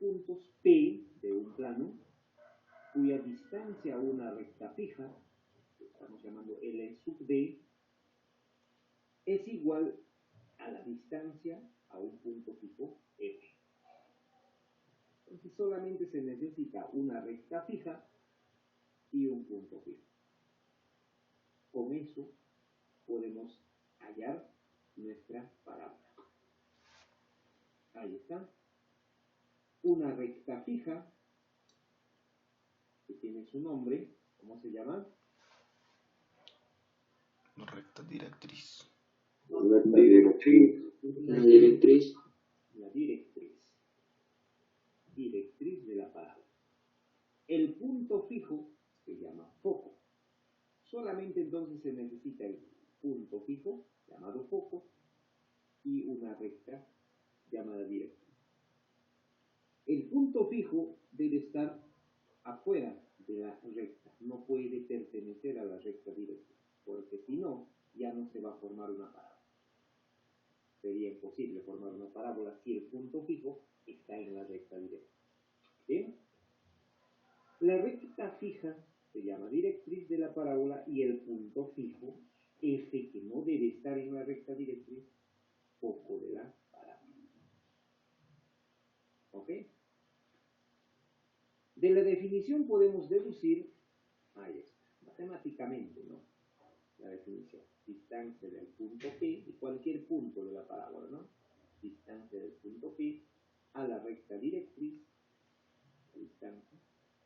puntos P de un plano, cuya distancia a una recta fija, que estamos llamando L sub D, es igual a la distancia a un punto fijo F. Entonces solamente se necesita una recta fija y un punto fijo. Con eso podemos hallar nuestra parábola. Ahí está. Una recta fija que tiene su nombre. ¿Cómo se llama? Recta directriz. La directriz. La directriz. La directriz. Directriz de la parábola. El punto fijo se llama foco. Solamente entonces se necesita el punto fijo, llamado foco, y una recta llamada directriz. El punto fijo debe estar afuera de la recta, no puede pertenecer a la recta directriz, porque si no, ya no se va a formar una parábola. Sería imposible formar una parábola si el punto fijo está en la recta directriz. ¿Bien? La recta fija se llama directriz de la parábola y el punto fijo, F, que no debe estar en la recta directriz, foco de la parábola. ¿Ok? De la definición podemos deducir, ahí está, matemáticamente, ¿no? La definición, distancia del punto P, y cualquier punto de la parábola, ¿no? Distancia del punto P a la recta directriz, la distancia,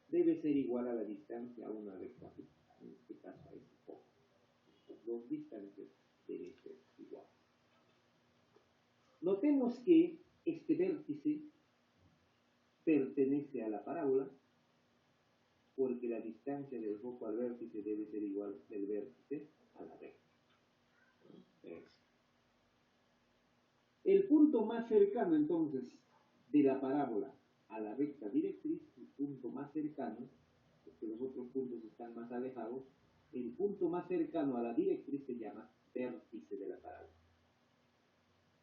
debe ser igual a la distancia a una recta fija, en este caso a ese foco. Estas dos distancias deben ser iguales. Notemos que este vértice pertenece a la parábola porque la distancia del foco al vértice debe ser igual del vértice a la recta. El punto más cercano entonces de la parábola a la recta directriz, el punto más cercano, porque los otros puntos están más alejados, el punto más cercano a la directriz se llama vértice de la parábola.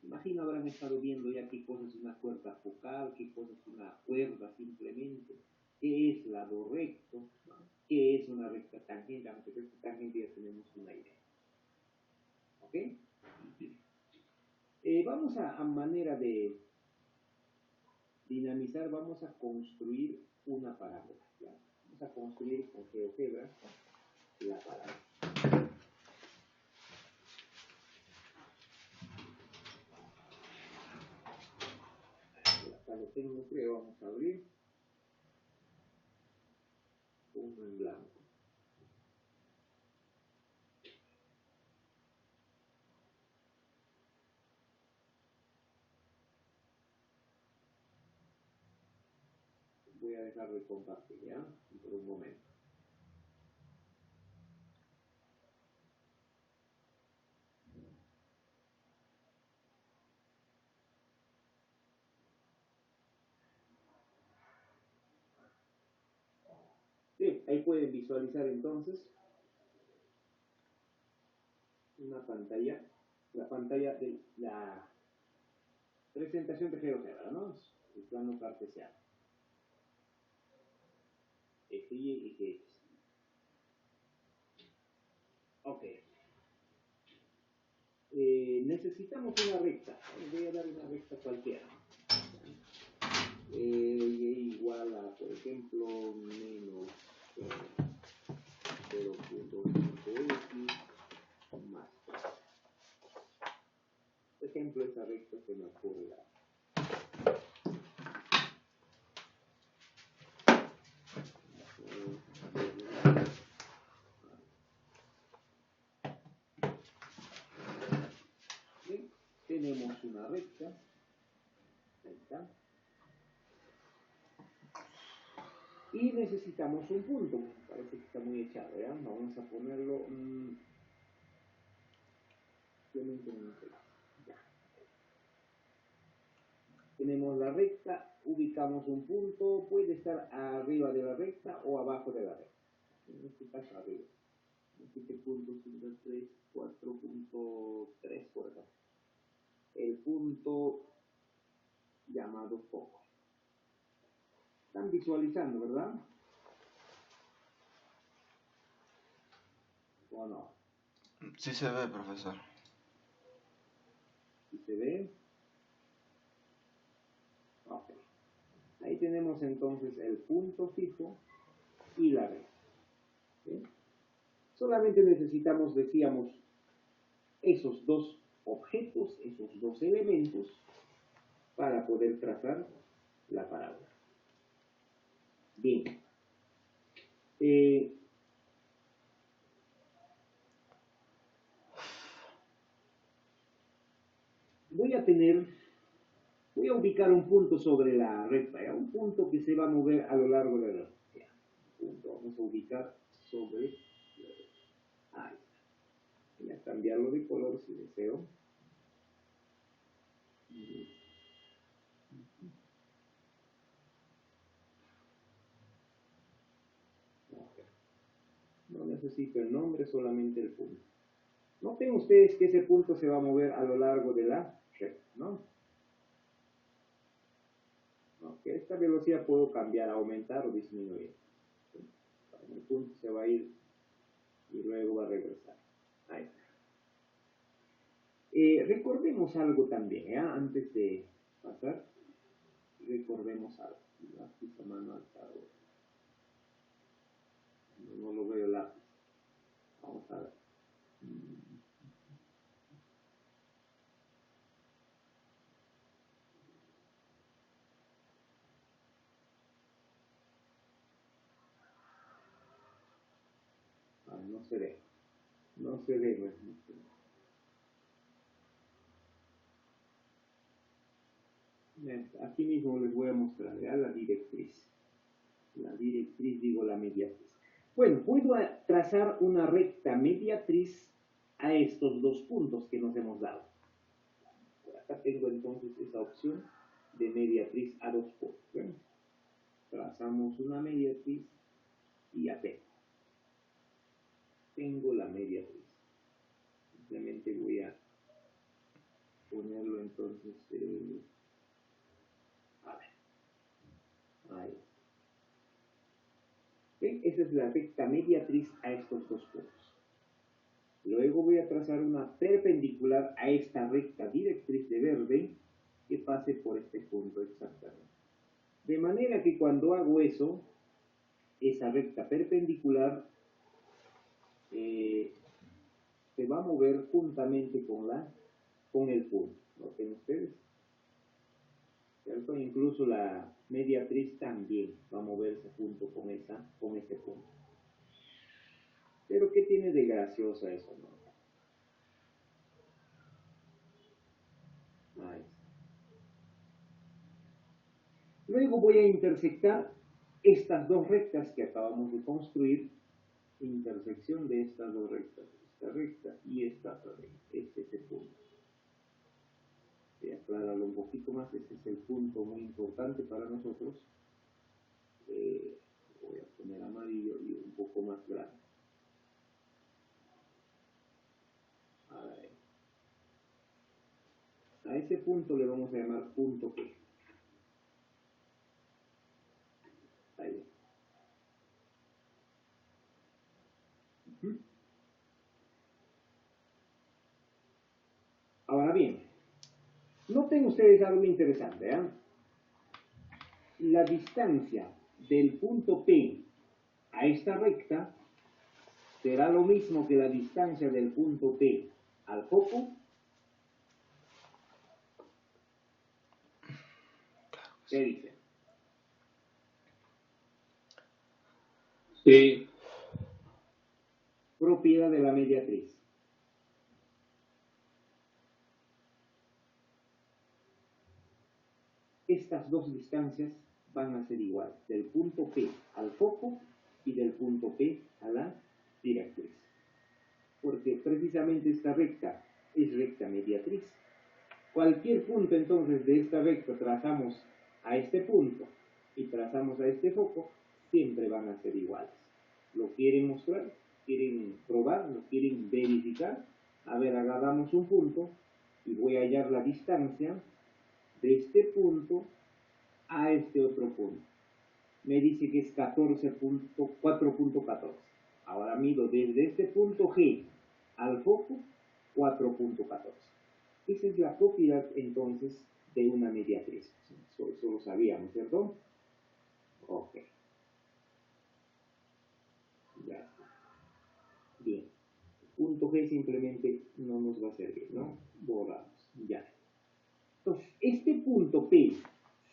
Imagino habrán estado viendo ya qué cosa es una cuerda focal, qué cosa es una cuerda simplemente, qué es lado recto, qué es una recta tangente, aunque recta tangente ya tenemos una idea. ¿Ok? Vamos a manera de dinamizar, vamos a construir una parábola. ¿Ya? Vamos a construir con GeoGebra la parábola. Acá lo tengo, creo, vamos a abrir. Uno en blanco. Voy a dejar de compartir, ¿ya? Por un momento. Sí, ahí pueden visualizar entonces una pantalla, la pantalla de la presentación de GeoGebra, ¿no? El plano cartesiano. Eje Y y eje X. Ok. Necesitamos una recta. Voy a dar una recta cualquiera. Y igual a, por ejemplo, menos 0.5x más 3. Por ejemplo, esta recta se me ocurre la Bien, tenemos una recta. Ahí está. Y necesitamos un punto. Parece que está muy echado, ¿ya? Vamos a ponerlo. Ya. Tenemos la recta, ubicamos un punto, puede estar arriba de la recta o abajo de la recta. En este caso arriba. 7.53, 4.3 por acá. El punto llamado foco. Están visualizando, ¿verdad? ¿O no? Sí se ve, profesor. ¿Sí se ve? Ok. Ahí tenemos entonces el punto fijo y la recta. ¿Sí? Solamente necesitamos, decíamos, esos dos objetos, esos dos elementos, para poder trazar la parábola. Bien. Voy a ubicar un punto sobre la recta, ¿ya? Un punto que se va a mover a lo largo de la recta. Vamos a ubicar sobre la recta. Ahí está. Voy a cambiarlo de color si deseo. No necesito el nombre, solamente el punto. Noten ustedes que ese punto se va a mover a lo largo de la recta, ¿no? Esta velocidad puedo cambiar, aumentar o disminuir. El punto se va a ir y luego va a regresar. Ahí está. Recordemos algo también, ¿eh? Antes de pasar, recordemos algo. Lápiz a mano alzada. No lo veo lápiz. Vamos a ver. No se ve. No se ve. No se ve. Aquí mismo les voy a mostrar, ¿ya? La directriz. La directriz, digo la mediatriz. Bueno, puedo trazar una recta mediatriz a estos dos puntos que nos hemos dado. Por acá tengo entonces esa opción de mediatriz a dos puntos. ¿Ven? Trazamos una mediatriz y ya tengo la mediatriz. Simplemente voy a ponerlo entonces, a ver, ahí. ¿Ven? Esa es la recta mediatriz a estos dos puntos. Luego voy a trazar una perpendicular a esta recta directriz de verde que pase por este punto exactamente. De manera que cuando hago eso, esa recta perpendicular se va a mover juntamente con el punto. ¿Noten ustedes? ¿Cierto? Incluso la mediatriz también va a moverse junto con ese punto. Pero ¿qué tiene de gracioso eso, no? Ahí está. Luego voy a intersectar estas dos rectas que acabamos de construir, intersección de estas dos rectas, esta recta y esta recta. Este es el punto. Voy a aclararlo un poquito más, este es el punto muy importante para nosotros. Voy a poner amarillo y un poco más grande. A ese punto le vamos a llamar punto P. Ahí. Ahora bien, noten ustedes algo interesante, ¿eh? La distancia del punto P a esta recta será lo mismo que la distancia del punto P al foco. ¿Qué dice? Sí. Propiedad de la mediatriz. Estas dos distancias van a ser iguales, del punto P al foco y del punto P a la directriz. Porque precisamente esta recta es recta mediatriz. Cualquier punto entonces de esta recta trazamos a este punto y trazamos a este foco, siempre van a ser iguales. ¿Lo quieren mostrar? ¿Quieren probar? ¿Lo quieren verificar? A ver, agarramos un punto y voy a hallar la distancia de este punto a este otro punto. me dice que es 4.14. Ahora mido desde este punto G al foco 4.14. Esa es la propiedad entonces de una mediatriz. Eso lo sabíamos, ¿cierto? Ok. Ya está. Bien. Punto G simplemente no nos va a servir, ¿no? Borramos. Ya. Entonces, este punto P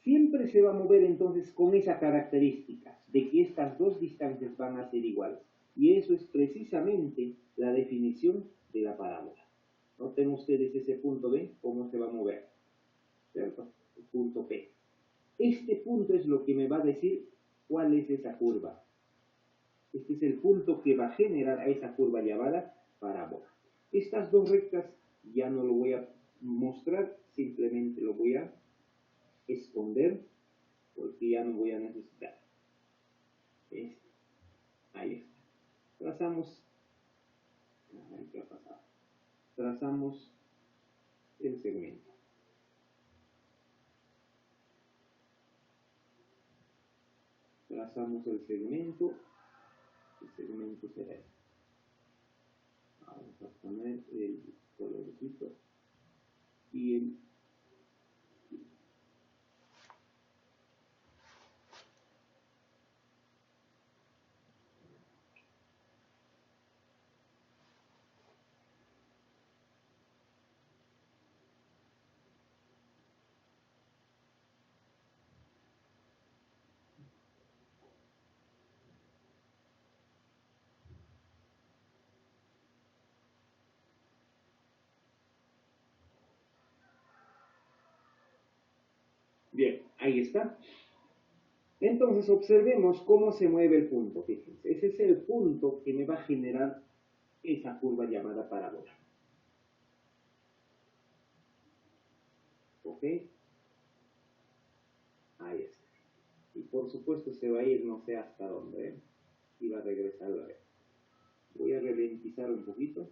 siempre se va a mover entonces con esa característica de que estas dos distancias van a ser iguales. Y eso es precisamente la definición de la parábola. Noten ustedes ese punto B, cómo se va a mover, ¿cierto? El punto P. Este punto es lo que me va a decir cuál es esa curva. Este es el punto que va a generar a esa curva llamada parábola. Estas dos rectas ya no lo voy a mostrar, simplemente lo voy a esconder porque ya no voy a necesitar. Ahí está. Trazamos, ¿qué ha pasado? Trazamos el segmento. Trazamos el segmento será este. Vamos a poner el colorcito y el bien, ahí está. Entonces observemos cómo se mueve el punto. Fíjense, ese es el punto que me va a generar esa curva llamada parábola. ¿Ok? Ahí está. Y por supuesto se va a ir no sé hasta dónde, ¿eh? Y va a regresar a ver. Voy a ralentizar un poquito.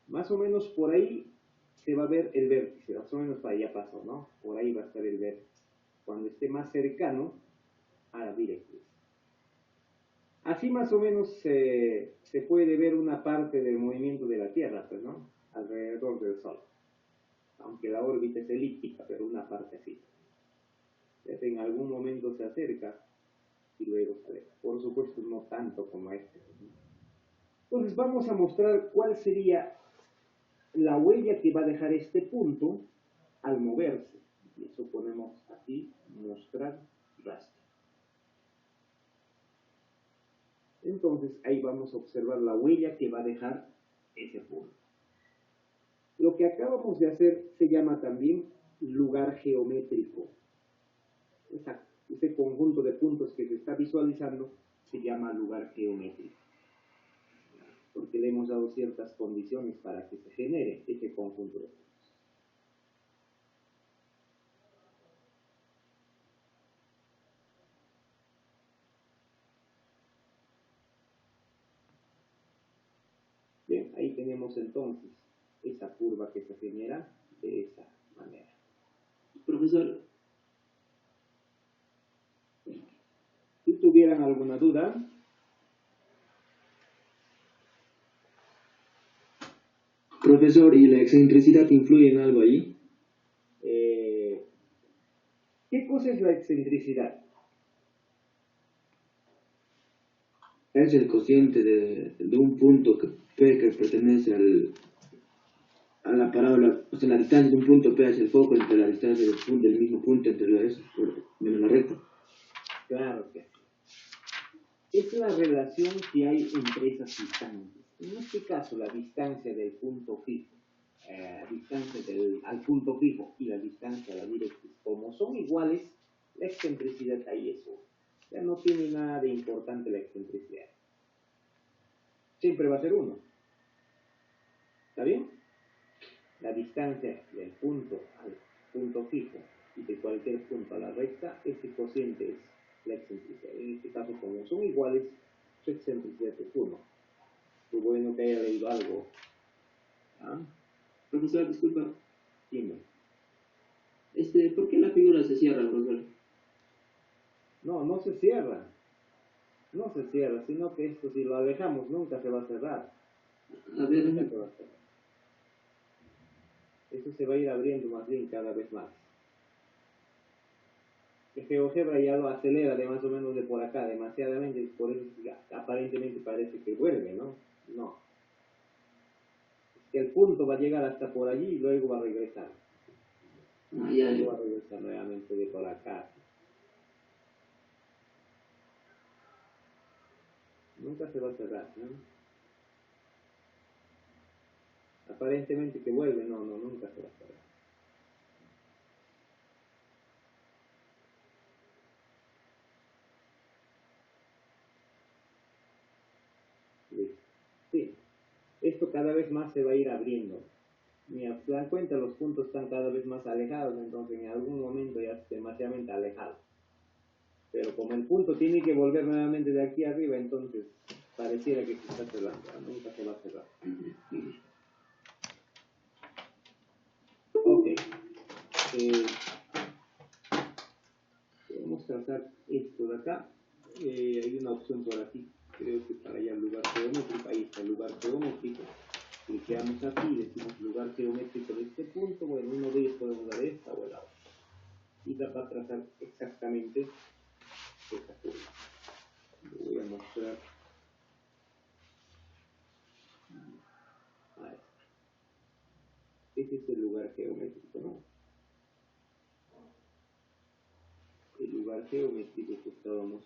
Más o menos por ahí se va a ver el vértice, más o menos para allá pasó, ¿no? Por ahí va a estar el vértice. Cuando esté más cercano a la directriz. Así más o menos se puede ver una parte del movimiento de la Tierra, pues, ¿no? Alrededor del Sol. Aunque la órbita es elíptica, pero una parte así. En algún momento se acerca y luego se aleja. Por supuesto, no tanto como este. Entonces vamos a mostrar cuál sería la huella que va a dejar este punto al moverse. Y eso ponemos aquí, mostrar rastro. Entonces ahí vamos a observar la huella que va a dejar ese punto. Lo que acabamos de hacer se llama también lugar geométrico. Ese conjunto de puntos que se está visualizando se llama lugar geométrico. Porque le hemos dado ciertas condiciones para que se genere ese conjunto de puntos. Bien, ahí tenemos entonces esa curva que se genera de esa manera. Profesor, si tuvieran alguna duda, profesor, ¿y la excentricidad influye en algo ahí? ¿Qué cosa es la excentricidad? Es el cociente de un punto P que pertenece a la parábola, o sea, la distancia de un punto P hacia el foco entre la distancia del mismo punto entre menos la recta. Claro que sí. Es la relación que hay entre esas distancias. En este caso, la distancia del punto fijo, al punto fijo y la distancia a la directriz, como son iguales, la excentricidad ahí es 1. Ya no tiene nada de importante la excentricidad. Siempre va a ser 1. ¿Está bien? La distancia del punto al punto fijo y de cualquier punto a la recta, ese cociente es la excentricidad. En este caso, como son iguales, su excentricidad es 1. Qué bueno que haya leído algo. ¿Ah? Profesor, disculpa. Dime. ¿Por qué la figura se cierra, profesor? No, no se cierra. No se cierra, sino que esto si lo alejamos nunca se va a cerrar. A ver, Nunca se va a cerrar. Eso se va a ir abriendo más bien cada vez más. El GeoGebra ya lo acelera de más o menos de por acá, demasiadamente, por eso aparentemente parece que vuelve, ¿no? No. Es que el punto va a llegar hasta por allí y luego va a regresar. Luego va a regresar nuevamente de por acá. Nunca se va a cerrar, ¿no? Aparentemente que vuelve, no, nunca se va a cerrar. Sí, esto cada vez más se va a ir abriendo. Mira, se dan cuenta, los puntos están cada vez más alejados, entonces en algún momento ya es demasiadamente alejado. Pero como el punto tiene que volver nuevamente de aquí arriba, entonces pareciera que se está cerrando, nunca se va a cerrar. Ok. Podemos trazar esto de acá. Hay una opción por aquí, creo que para allá el lugar geométrico, ahí está el lugar geométrico. Clicamos aquí, decimos lugar geométrico de este punto, bueno, uno de ellos podemos dar esta o la otra. Y va a trazar exactamente esta curva. Lo voy a mostrar. Ahí está. Ese es el lugar geométrico, ¿no? El lugar geométrico que estábamos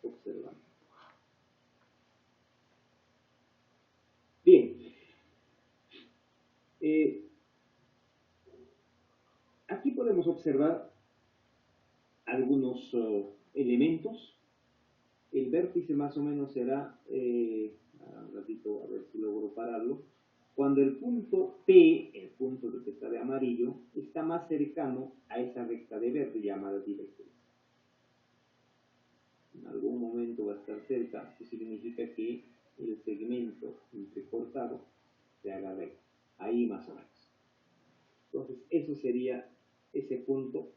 observando. Bien. Aquí podemos observar algunos elementos. El vértice más o menos será, un ratito a ver si logro pararlo, cuando el punto P, el punto que está de amarillo, está más cercano a esa recta de verde llamada directriz. En algún momento va a estar cerca, eso significa que el segmento entrecortado se haga recto, ahí más o menos. Entonces, eso sería, ese punto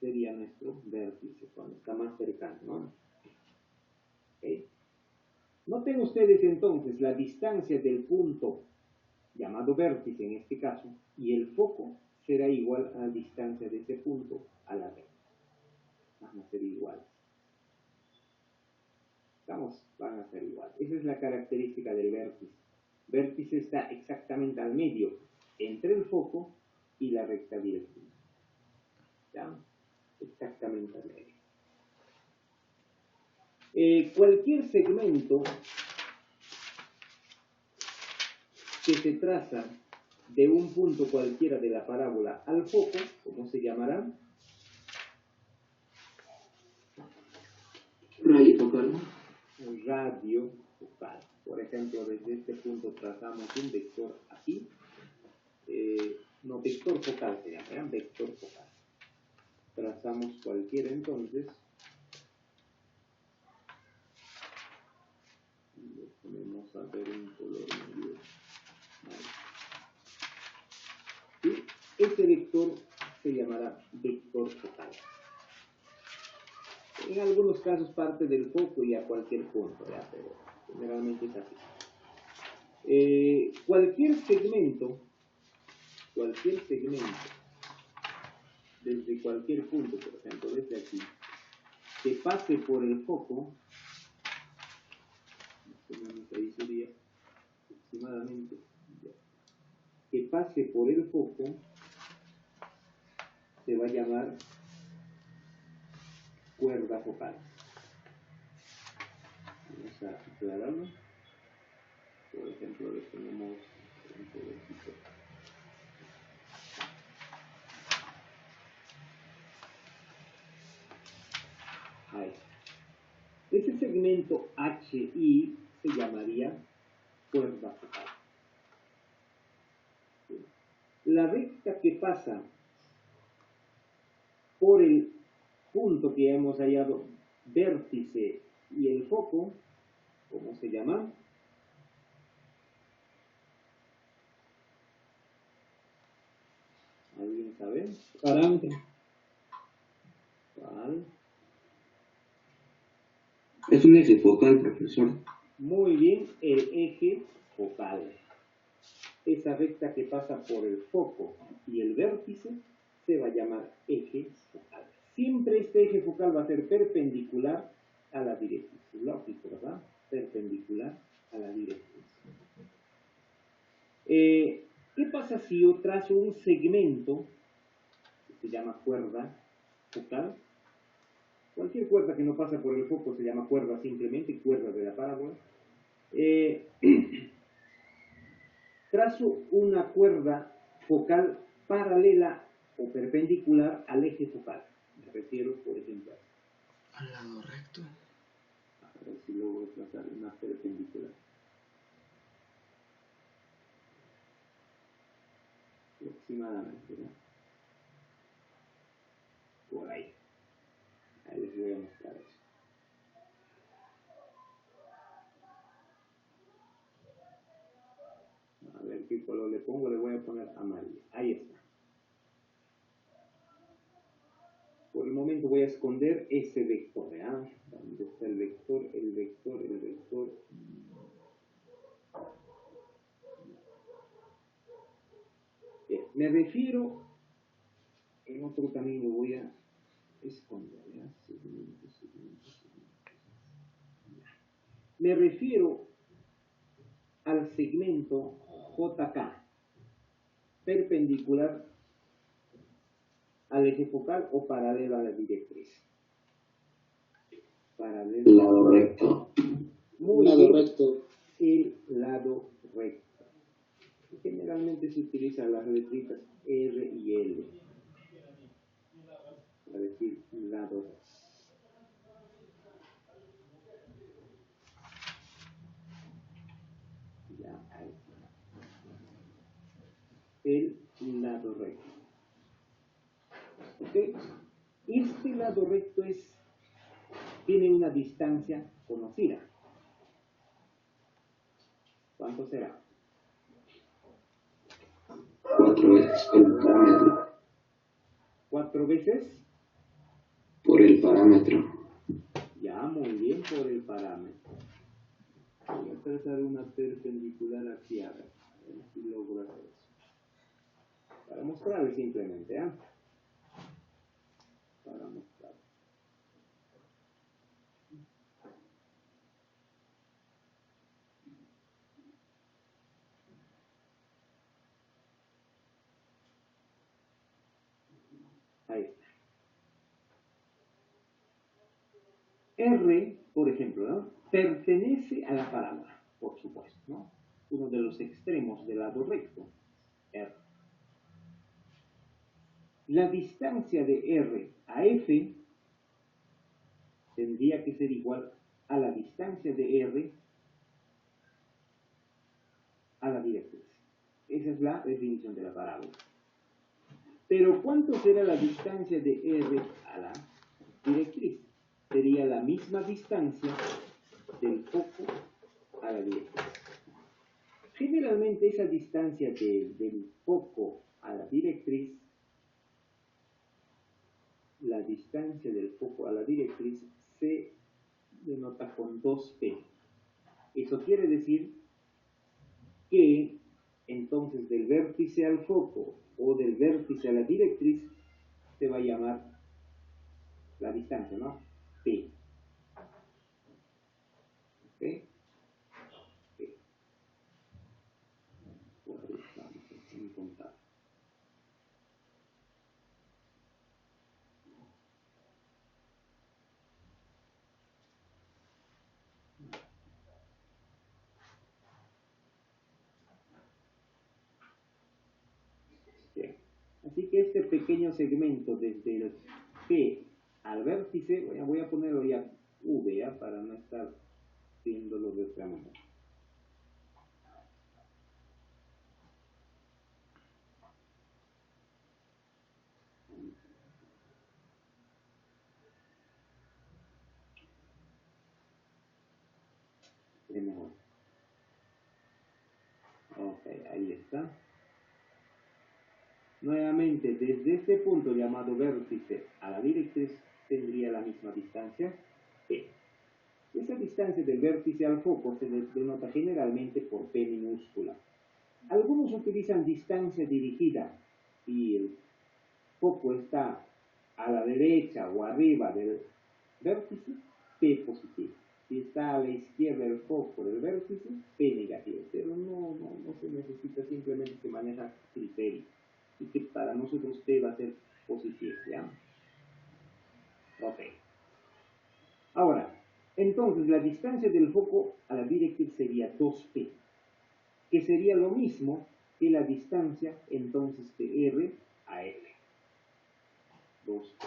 sería nuestro vértice, cuando está más cercano, ¿no? ¿Okay? Noten ustedes entonces la distancia del punto llamado vértice en este caso, y el foco será igual a la distancia de ese punto a la recta. Van a ser iguales. Van a ser iguales. Esa es la característica del vértice. Vértice está exactamente al medio entre el foco y la recta directriz. ¿Ya? Exactamente al medio. Cualquier segmento que se traza de un punto cualquiera de la parábola al foco, ¿cómo se llamará? Radio focal. Radio focal. Por ejemplo, desde este punto trazamos un vector aquí. No, vector focal se llama, vector focal. Trazamos cualquiera entonces. Le ponemos a ver un color medio. Y este vector se llamará vector focal. En algunos casos parte del foco y a cualquier punto, ¿ya? Pero generalmente es así. Cualquier segmento, desde cualquier punto, por ejemplo, desde aquí, que pase por el foco, ahí sería aproximadamente, que pase por el foco, se va a llamar cuerda focal. Vamos a aclararlo. Por ejemplo, le ponemos un colorcito. Ahí. Ese segmento HI se llamaría cuerda focal. La recta que pasa por el punto que hemos hallado, vértice y el foco, ¿cómo se llama? ¿Alguien sabe? Parámetro. ¿Cuál? Es un eje focal, profesor. Muy bien, el eje focal. Esa recta que pasa por el foco y el vértice se va a llamar eje focal. Siempre este eje focal va a ser perpendicular a la directriz. Lógico, ¿verdad? Perpendicular a la directriz. ¿Qué pasa si yo trazo un segmento que se llama cuerda focal? Cualquier cuerda que no pasa por el foco se llama cuerda simplemente, cuerda de la parábola. Trazo una cuerda focal paralela o perpendicular al eje focal. Me refiero, por ejemplo, Al lado recto. a ver si logro trazar una perpendicular. Aproximadamente, ¿no? Por ahí. Ahí les voy a mostrar eso. A ver qué color le pongo, le voy a poner amarillo. Ahí está. Por el momento voy a esconder ese vector, ¿verdad? ¿Dónde está el vector? El vector, el vector. Bien, me refiero, en otro camino voy a esconder, ¿ya? Segmento. Me refiero al segmento JK, perpendicular al eje focal o paralelo a la directriz. Paralelo. Lado recto. Muy Lado bien, recto. el lado recto. Generalmente se utilizan las letritas R y L para decir lado recto. Ya, ahí está. El lado recto. ¿Ok? Este lado recto tiene una distancia conocida. ¿Cuánto será? 4 veces por el parámetro. 4 veces. Por el parámetro. Ya, muy bien, por el parámetro. Voy a trazar una perpendicular aquí, a ver si logro hacer eso. Para mostrarles simplemente, ¿ah? Para mostrar. Ahí está. R, por ejemplo, ¿no? Pertenece a la parábola, por supuesto, ¿no? Uno de los extremos del lado recto, R. La distancia de R a F tendría que ser igual a la distancia de R a la directriz. Esa es la definición de la parábola. Pero ¿cuánto será la distancia de R a la directriz? Sería la misma distancia del foco a la directriz. Generalmente esa distancia del foco a la directriz, la distancia del foco a la directriz se denota con 2p. Eso quiere decir que entonces del vértice al foco o del vértice a la directriz se va a llamar la distancia, ¿no? P. ¿Ok? P. Por ahí estamos en contacto. Bien. Así que este pequeño segmento desde el P al vértice, voy a ponerlo ya V, ¿ya? Para no estar viéndolo de otra manera. Es mejor. Ok, ahí está. Nuevamente, desde este punto llamado vértice a la directriz tendría la misma distancia, P. Esa distancia del vértice al foco se denota generalmente por P minúscula. Algunos utilizan distancia dirigida y el foco está a la derecha o arriba del vértice, P positivo. Si está a la izquierda el foco del vértice, P negativo. Pero no se necesita, simplemente se maneja criterio. Y que para nosotros P va a ser positivo, ¿ya? Ok. Ahora, entonces la distancia del foco a la directriz sería 2P, que sería lo mismo que la distancia entonces de R a F. 2P.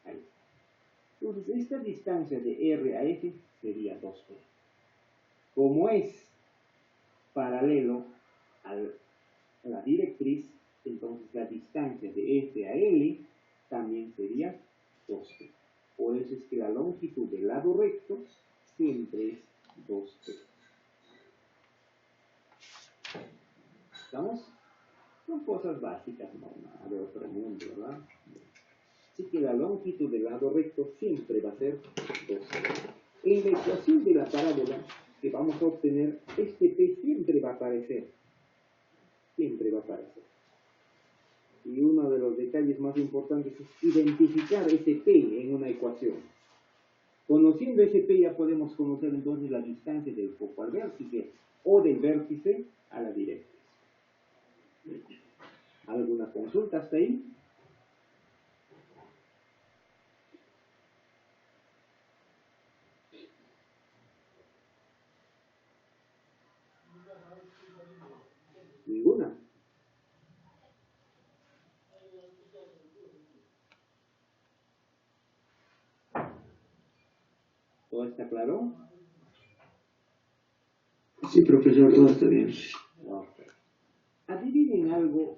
Ahí está. Entonces, esta distancia de R a F sería 2P. Como es paralelo a la directriz, entonces la distancia de F a L también sería 2P. Por eso es que la longitud del lado recto siempre es 2P. ¿Estamos? Son cosas básicas, no nada de otro mundo, ¿verdad? Así que la longitud del lado recto siempre va a ser 2P. En la ecuación de la parábola que vamos a obtener, este P siempre va a aparecer. Siempre va a aparecer. Y uno de los detalles más importantes es identificar ese P en una ecuación. Conociendo ese P ya podemos conocer entonces la distancia del foco al vértice o del vértice a la directriz. ¿Alguna consulta hasta ahí? ¿Ninguna? ¿Todo está claro? Sí, profesor, todo está bien. Okay. Adivinen algo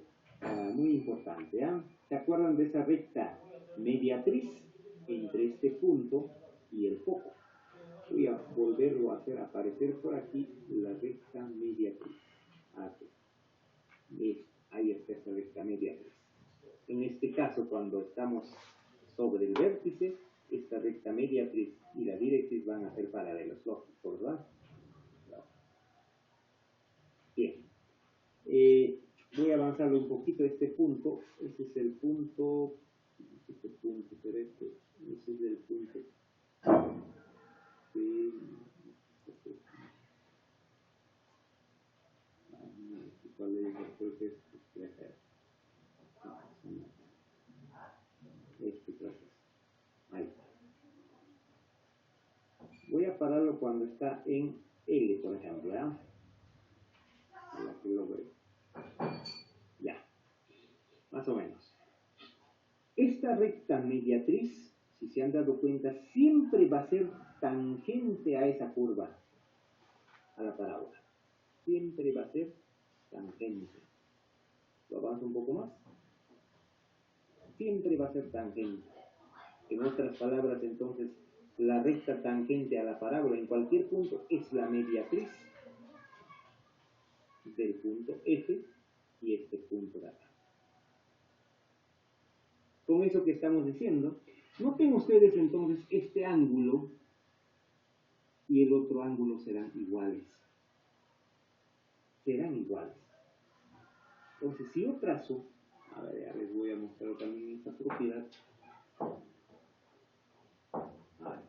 muy importante. ¿Se acuerdan de esa recta mediatriz entre este punto y el foco? Voy a volverlo a hacer aparecer por aquí, la recta mediatriz. Aquí. Ahí está esa recta mediatriz. En este caso, cuando estamos sobre el vértice, esta recta mediatriz y la directriz van a ser paralelos, lógico, ¿verdad? Bien. Voy a avanzarlo un poquito a este punto. Ese es el punto. Este punto, pero ese es el punto. ¿Cuál es? Creo que es este proceso. Ahí. Voy a pararlo cuando está en L, por ejemplo, ¿ya? Que lo veo. Ya. Más o menos. Esta recta mediatriz, si se han dado cuenta, siempre va a ser tangente a esa curva, a la parábola. Siempre va a ser tangente. ¿Lo avanzo un poco más? Siempre va a ser tangente. En otras palabras, entonces, la recta tangente a la parábola en cualquier punto es la mediatriz del punto F y este punto de acá. Con eso que estamos diciendo, noten ustedes entonces este ángulo y el otro ángulo serán iguales. Serán iguales. Entonces, si yo trazo, a ver, ya les voy a mostrar también esta propiedad. A ver.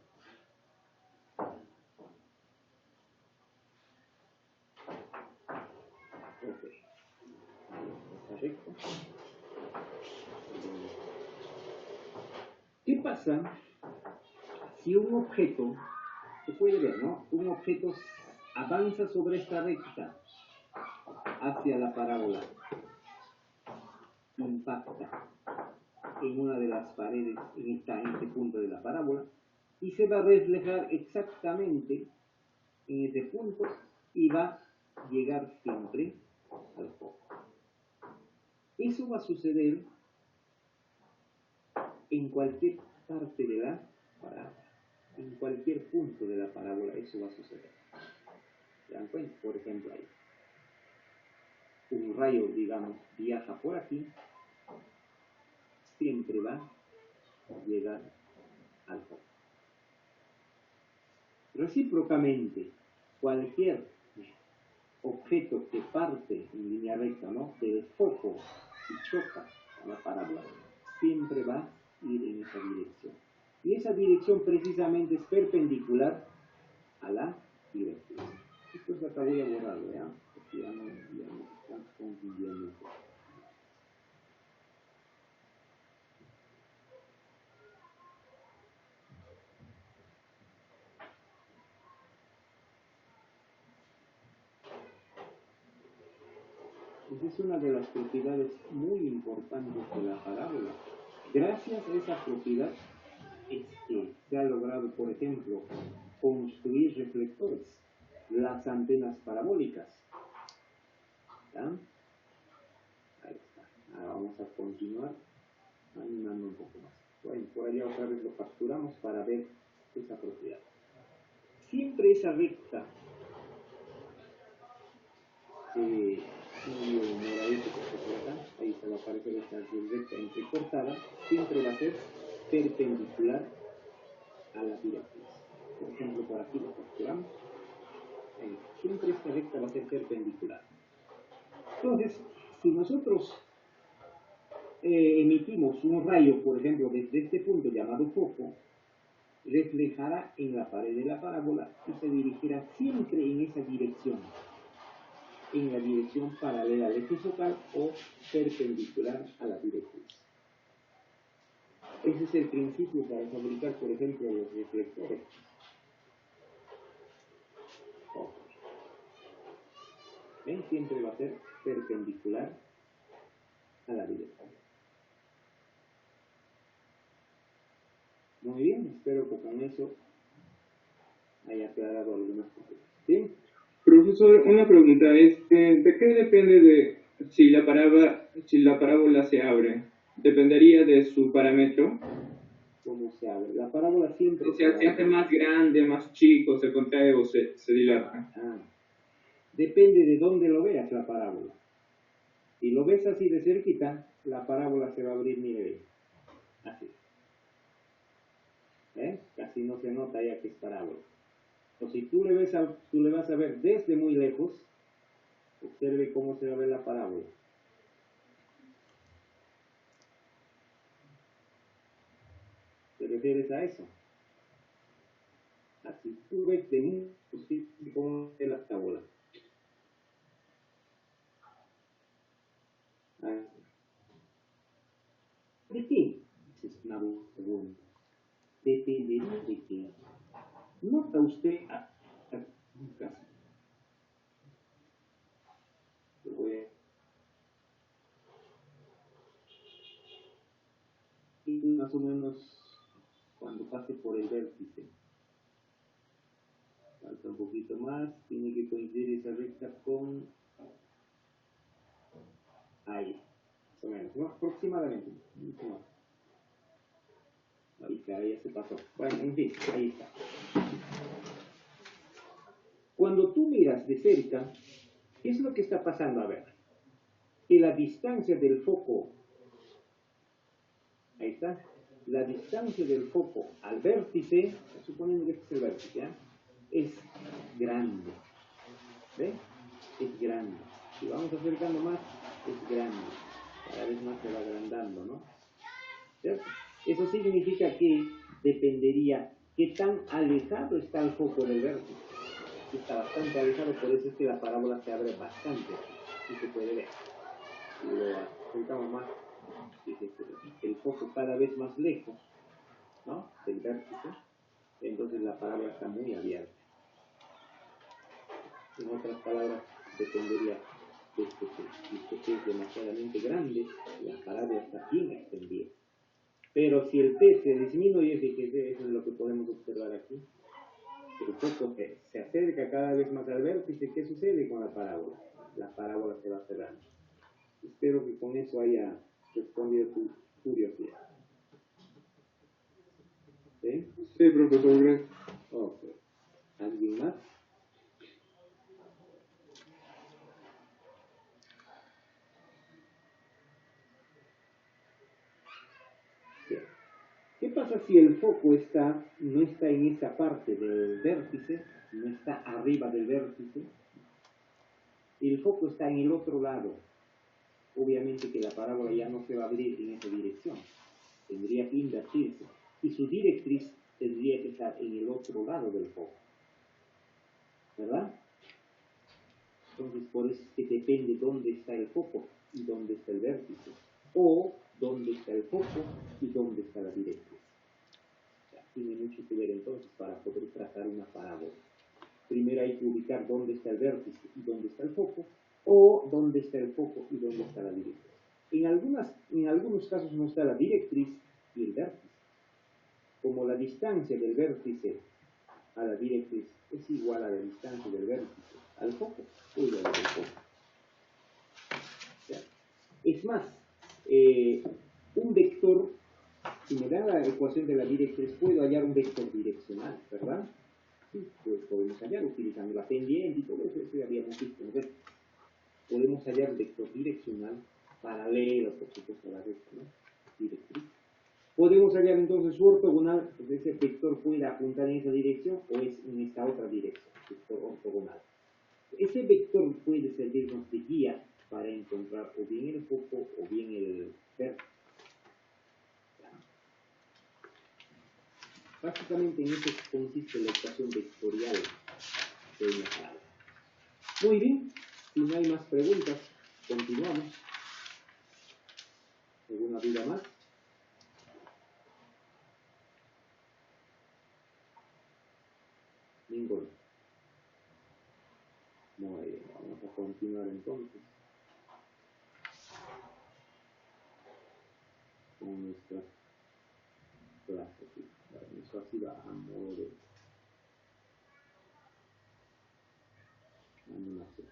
Ok. Está recto. ¿Qué pasa si un objeto, se puede ver, ¿no? Un objeto avanza sobre esta recta hacia la parábola, impacta en una de las paredes en este punto de la parábola y se va a reflejar exactamente en ese punto y va a llegar siempre al foco. Eso va a suceder en cualquier parte de la parábola. En cualquier punto de la parábola eso va a suceder. ¿Se dan cuenta? Por ejemplo, ahí. Un rayo, digamos, viaja por aquí, siempre va a llegar al foco. Recíprocamente, cualquier objeto que parte en línea recta, ¿no?, del foco y choca a la parábola, siempre va a ir en esa dirección. Y esa dirección precisamente es perpendicular a la directriz. Esto acá voy a borrarlo, ¿ya? Porque ya no están confundiendo. Esa es una de las propiedades muy importantes de la parábola. Gracias a esa propiedad es que se ha logrado, por ejemplo, construir reflectores, las antenas parabólicas. ¿Ya? Ahí está. Ahora vamos a continuar animando un poco más. Bueno, por allá otra vez lo capturamos para ver esa propiedad. Siempre esa recta moradito que está por acá, ahí se va a aparecer esta recta entrecortada, siempre va a ser perpendicular a la directriz. Por ejemplo, por aquí lo capturamos. Siempre esta recta va a ser perpendicular. Entonces, si nosotros emitimos un rayo, por ejemplo, desde este punto llamado foco, reflejará en la pared de la parábola y se dirigirá siempre en esa dirección, en la dirección paralela al eje focal o perpendicular a la directriz. Ese es el principio para fabricar, por ejemplo, los reflectores. ¿Ven? Siempre va a ser perpendicular a la directriz. Muy bien, espero que con eso haya aclarado algunas cosas. ¿Sí? Profesor, una pregunta, ¿de qué depende de si la parábola se abre? ¿Dependería de su parámetro? ¿Cómo se abre? La parábola siempre O sea, se hace más grande, más chico, se contrae o se dilata. Depende de dónde lo veas la parábola. Si lo ves así de cerquita, la parábola se va a abrir, mire, así. Casi no se nota ya que es parábola. O si tú le vas a ver desde muy lejos, observe cómo se va a ver la parábola. ¿Te refieres a eso? Así tú ves de muy lejos cómo es la parábola. ¿De qué? Esa es una buena pregunta. Dependería de qué. Nota usted un caso. Y más o menos cuando pase por el vértice. Falta un poquito más, tiene que coincidir esa recta con ahí, más o menos, ¿no? Aproximadamente. Ahí ya se pasó. Bueno, en fin, ahí está. Cuando tú miras de cerca, ¿qué es lo que está pasando? A ver, que la distancia del foco, ahí está, la distancia del foco al vértice, suponiendo que este es el vértice, ¿ya?, es grande. ¿Ve? Es grande. Si vamos acercando más, es grande. Cada vez más se va agrandando, ¿no? ¿Cierto? Eso significa que dependería qué tan alejado está el foco del vértice. Si está bastante alejado, por eso es que la parábola se abre bastante. Y se puede ver. Si lo acercamos más, el foco cada vez más lejos, ¿no?, del vértice, entonces la parábola está muy abierta. En otras palabras, dependería de que si este es demasiadamente grande, la parábola está bien extendida. Pero si el T se disminuye, fíjese, eso es lo que podemos observar aquí. El foco se acerca cada vez más al vértice. ¿Qué sucede con la parábola? La parábola se va cerrando. Espero que con eso haya respondido tu curiosidad. Sí, profesor, gracias. Ok. ¿Alguien más? Bien. ¿Qué pasa si el foco no está en esa parte del vértice, no está arriba del vértice, y el foco está en el otro lado? Obviamente que la parábola ya no se va a abrir en esa dirección, tendría que invertirse, y su directriz tendría que estar en el otro lado del foco, ¿verdad? Entonces, por eso es que depende dónde está el foco y dónde está el vértice, o dónde está el foco y dónde está la directriz. O sea, tiene mucho que ver entonces para poder trazar una parábola. Primero hay que ubicar dónde está el vértice y dónde está el foco, o dónde está el foco y dónde está la directriz. En algunos casos no está la directriz y el vértice. Como la distancia del vértice a la directriz es igual a la distancia del vértice al foco, o igual al foco. O sea, es más, un vector, si me da la ecuación de la directriz, puedo hallar un vector direccional, ¿verdad? Sí, pues podemos hallar utilizando la pendiente y todo eso ya habíamos visto, ¿no? Podemos hallar un vector direccional paralelo, por supuesto, a la recta, ¿no? Directriz. Podemos hallar entonces su ortogonal, pues ese vector puede apuntar en esa dirección o es en esta otra dirección, vector ortogonal. Ese vector puede servirnos de guía para encontrar o bien el foco o bien el vértice. Básicamente en eso consiste la ecuación vectorial de una parábola. Muy bien, si no hay más preguntas, continuamos. ¿Alguna duda más? Ninguna. Muy bien, vamos a continuar entonces con nuestra clase. Eso así va a modo de animación.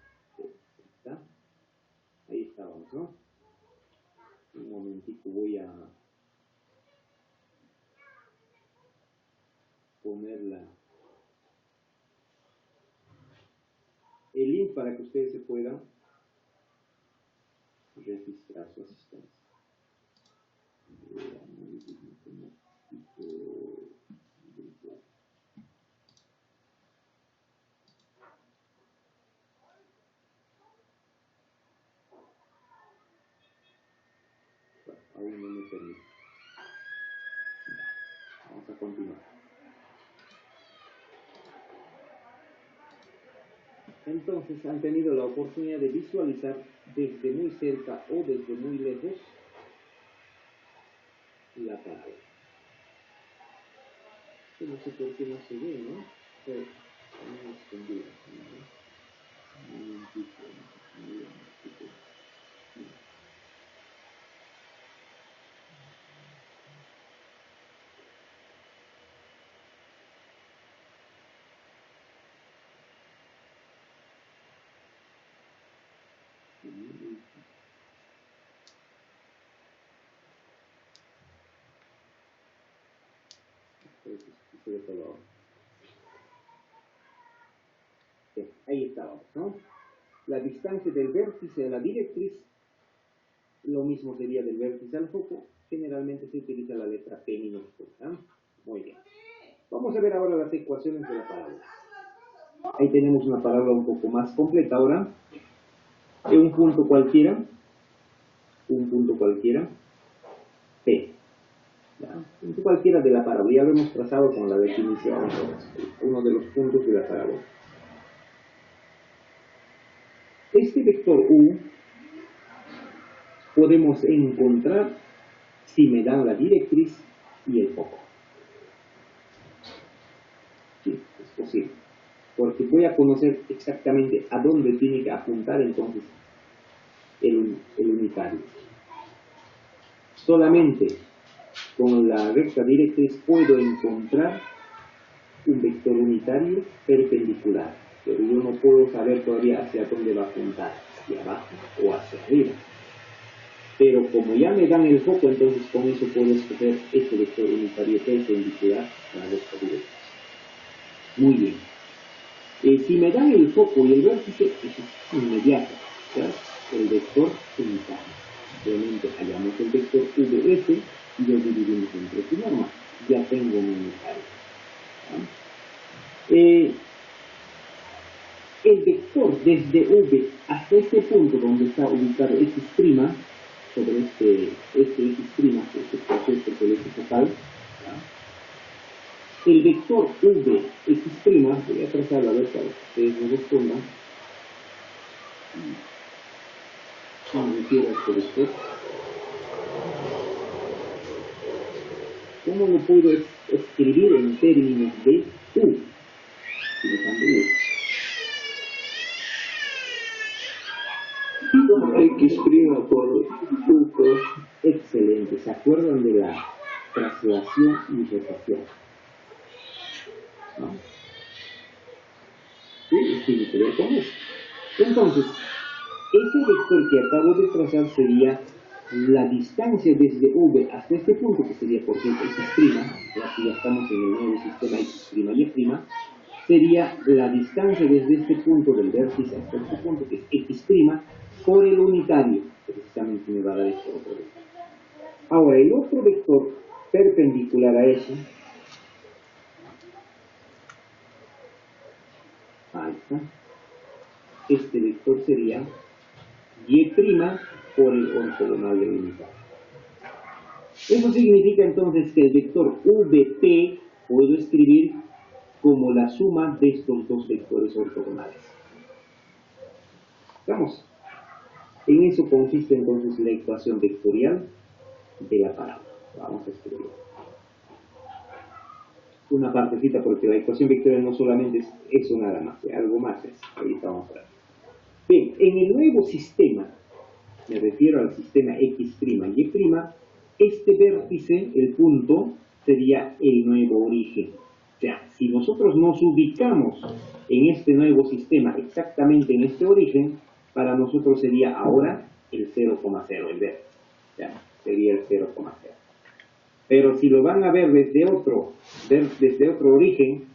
¿Está? Ahí estábamos, ¿no? Un momentito voy a poner el link para que ustedes se puedan registrar su asistencia. Aún no me permite. Vamos a continuar. Entonces han tenido la oportunidad de visualizar desde muy cerca o desde muy lejos la parábola. No sé por qué no se ve, ¿no? Pero no escondido. Bien, ahí estábamos, ¿no? La distancia del vértice a la directriz, lo mismo sería del vértice al foco, generalmente se utiliza la letra P minúscula, ¿no? Muy bien. Vamos a ver ahora las ecuaciones de la parábola. Ahí tenemos una parábola un poco más completa ahora. De un punto cualquiera, P. ¿Ya? Un punto cualquiera de la parábola, ya lo hemos trazado con la definición, uno de los puntos de la parábola. Este vector U podemos encontrar si me dan la directriz y el foco. Sí, es posible. Porque voy a conocer exactamente a dónde tiene que apuntar entonces el unitario. Solamente con la recta directriz puedo encontrar un vector unitario perpendicular, pero yo no puedo saber todavía hacia dónde va a apuntar, hacia abajo o hacia arriba. Pero como ya me dan el foco, entonces con eso puedo escoger este vector unitario perpendicular a la recta directa. Muy bien. Si me dan el foco y el vértice, eso es inmediato, ¿ya? El vector unitario. Realmente hallamos el vector VS y lo dividimos entre su norma. Ya tengo un unitario. El vector desde V hasta este punto donde está ubicado X', sobre este X', este proceso que es el eje focal, ¿ya? El vector V, X', voy a trazarlo a ver para que ustedes me respondan. ¿Cómo me refiero a este vector? ¿Cómo lo puedo escribir en términos de U? Si me cambio U. X' por U cos. Excelente, ¿se acuerdan de la traslación y rotación? ¿No? Sí, tiene que ver con eso. Entonces, ese vector que acabo de trazar sería la distancia desde V hasta este punto, que sería por cierto X', ya estamos en el nuevo sistema X' y Y', sería la distancia desde este punto del vértice hasta este punto, que es X' por el unitario, precisamente me va a dar esto otro vector. Ahora, el otro vector perpendicular a eso, ahí está, este vector sería Y' por el ortogonal del unitario. Eso significa entonces que el vector VP puedo escribir como la suma de estos dos vectores ortogonales. Vamos. En eso consiste entonces la ecuación vectorial de la parábola. Vamos a escribir una partecita, porque la ecuación vectorial no solamente es eso nada más, algo más es. Ahorita vamos a ver. Bien, en el nuevo sistema, me refiero al sistema X' y Y', este vértice, el punto, sería el nuevo origen. O sea, si nosotros nos ubicamos en este nuevo sistema, exactamente en este origen, para nosotros sería ahora el 0,0, el vértice. Ya, sería el 0,0. Pero si lo van a ver desde otro origen,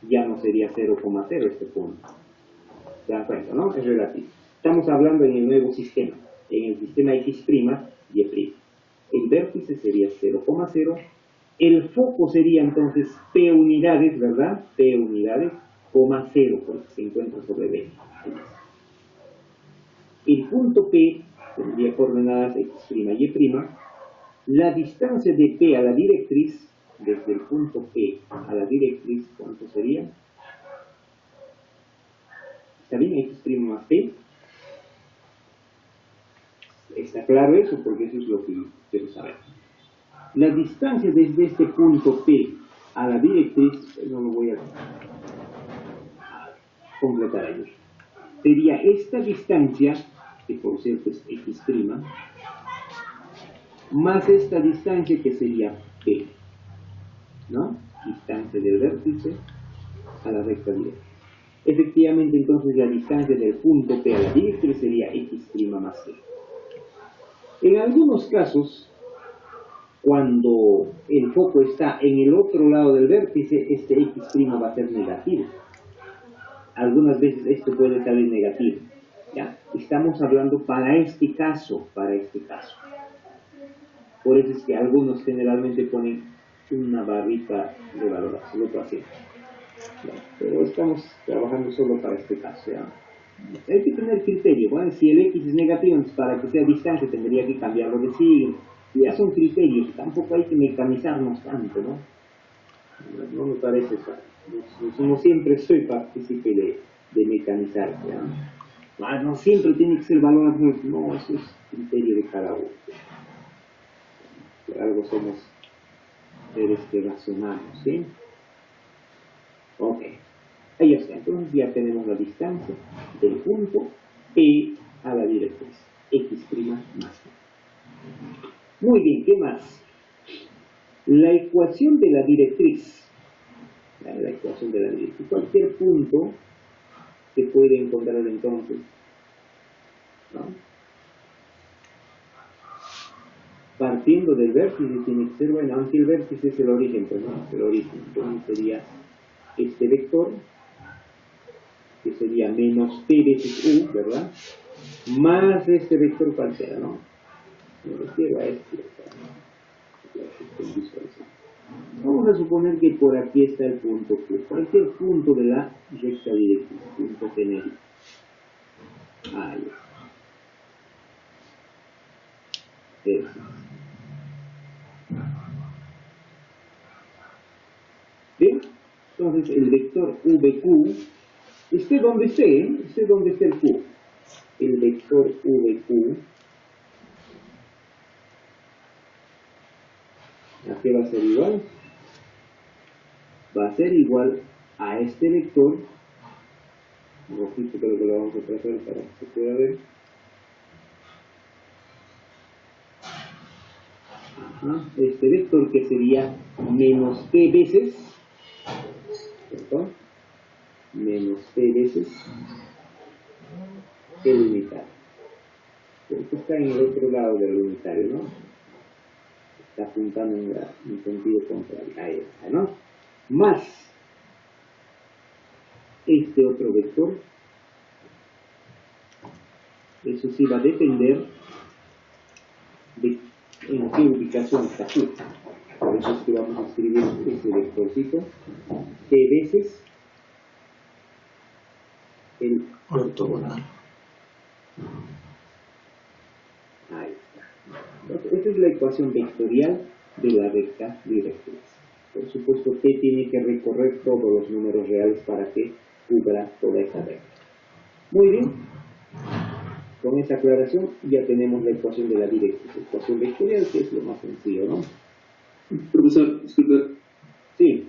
ya no sería 0,0 este punto. ¿Se dan cuenta, no? Es relativo. Estamos hablando en el nuevo sistema, en el sistema X', Y'. El vértice sería 0,0. El foco sería entonces P unidades, ¿verdad? P unidades, coma 0, porque se encuentra sobre B. El punto P tendría coordenadas X', Y'. La distancia de P a la directriz, desde el punto P a la directriz, ¿cuánto sería? ¿Está bien? X' más P. Está claro eso, porque eso es lo que quiero saber. La distancia desde este punto P a la directriz, no lo voy a completar ahí. Sería esta distancia, que por cierto es X', más esta distancia que sería P, ¿no? Distancia del vértice a la recta directa. Efectivamente, entonces la distancia del punto P a la directriz sería X' más P. En algunos casos, cuando el foco está en el otro lado del vértice, este X' va a ser negativo. Algunas veces esto puede salir negativo. ¿Ya? Estamos hablando para este caso, Por eso es que algunos generalmente ponen una barrita de valoración, lo así. Pero estamos trabajando solo para este caso. ¿Ya? Hay que tener criterio. Bueno, si el X es negativo, entonces para que sea distante tendría que cambiarlo de signo. Ya son criterios, tampoco hay que mecanizarnos tanto, ¿no? No me parece eso. No siempre soy partícipe de mecanizar. ¿Ya? No siempre tiene que ser valor, no, eso es criterio de cada uno. Por algo somos seres que razonamos, ¿sí? Ok. Ahí está, entonces ya tenemos la distancia del punto P a la directriz, X' más P. Muy bien, ¿qué más? La ecuación de la directriz. La ecuación de la directriz. Cualquier punto se puede encontrar entonces, ¿no? partiendo del vértice tiene que ser, bueno, aunque el vértice es el origen, pues no, el origen, entonces sería este vector, que sería menos p veces u, ¿verdad? Más este vector cualquiera, ¿no? Me refiero a este vector, ¿no? Vamos a suponer que por aquí está el punto Q, cualquier punto de la recta directriz, punto genérico. Ahí está. Eso. ¿Bien? Entonces el vector VQ, esté donde esté el Q. El vector VQ, ¿a qué va a ser igual? Va a ser igual a este vector, rojito creo que lo vamos a trazar para que se pueda ver. Este vector que sería menos p veces, ¿cierto? Menos p veces el unitario. Porque está en el otro lado del unitario, ¿no? Está apuntando en sentido contrario. Ahí está, ¿no? Más este otro vector. Eso sí va a depender de en qué ubicación está Q. Por eso es que vamos a escribir ese vectorcito p veces el ortogonal. Ahí está. Entonces, esta es la ecuación vectorial de la recta directriz. Por supuesto, T tiene que recorrer todos los números reales para que cubra toda esa recta. Muy bien. Con esa aclaración ya tenemos la ecuación de la directriz, ecuación vectorial, que es lo más sencillo, ¿no? Profesor, disculpe. Sí.